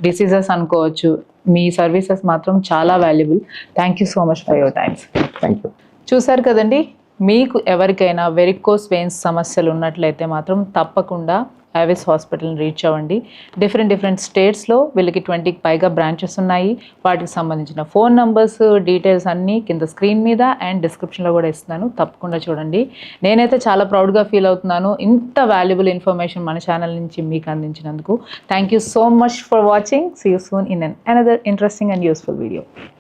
డిసీజెస్ అనుకోవచ్చు, మీ సర్వీసెస్ మాత్రం చాలా valuable. Thank you so much for your times. Thank you. చూసారు కదండి, మీకు ఎవరికైనా వెరికోస్ వెయిన్స్ సమస్యలు ఉన్నట్లయితే మాత్రం తప్పకుండా అవిస్ హాస్పిటల్ని రీచ్ అవ్వండి. డిఫరెంట్ స్టేట్స్లో వీళ్ళకి 20కి పైగా బ్రాంచెస్ ఉన్నాయి. వాటికి సంబంధించిన ఫోన్ నంబర్స్, డీటెయిల్స్ అన్నీ కింద స్క్రీన్ మీద అండ్ డిస్క్రిప్షన్లో కూడా ఇస్తున్నాను, తప్పకుండా చూడండి. నేనైతే చాలా ప్రౌడ్గా ఫీల్ అవుతున్నాను ఇంత వాల్యుబుల్ ఇన్ఫర్మేషన్ మన ఛానల్ నుంచి మీకు అందించినందుకు. Thank you so much for watching. See you soon in another interesting and useful video.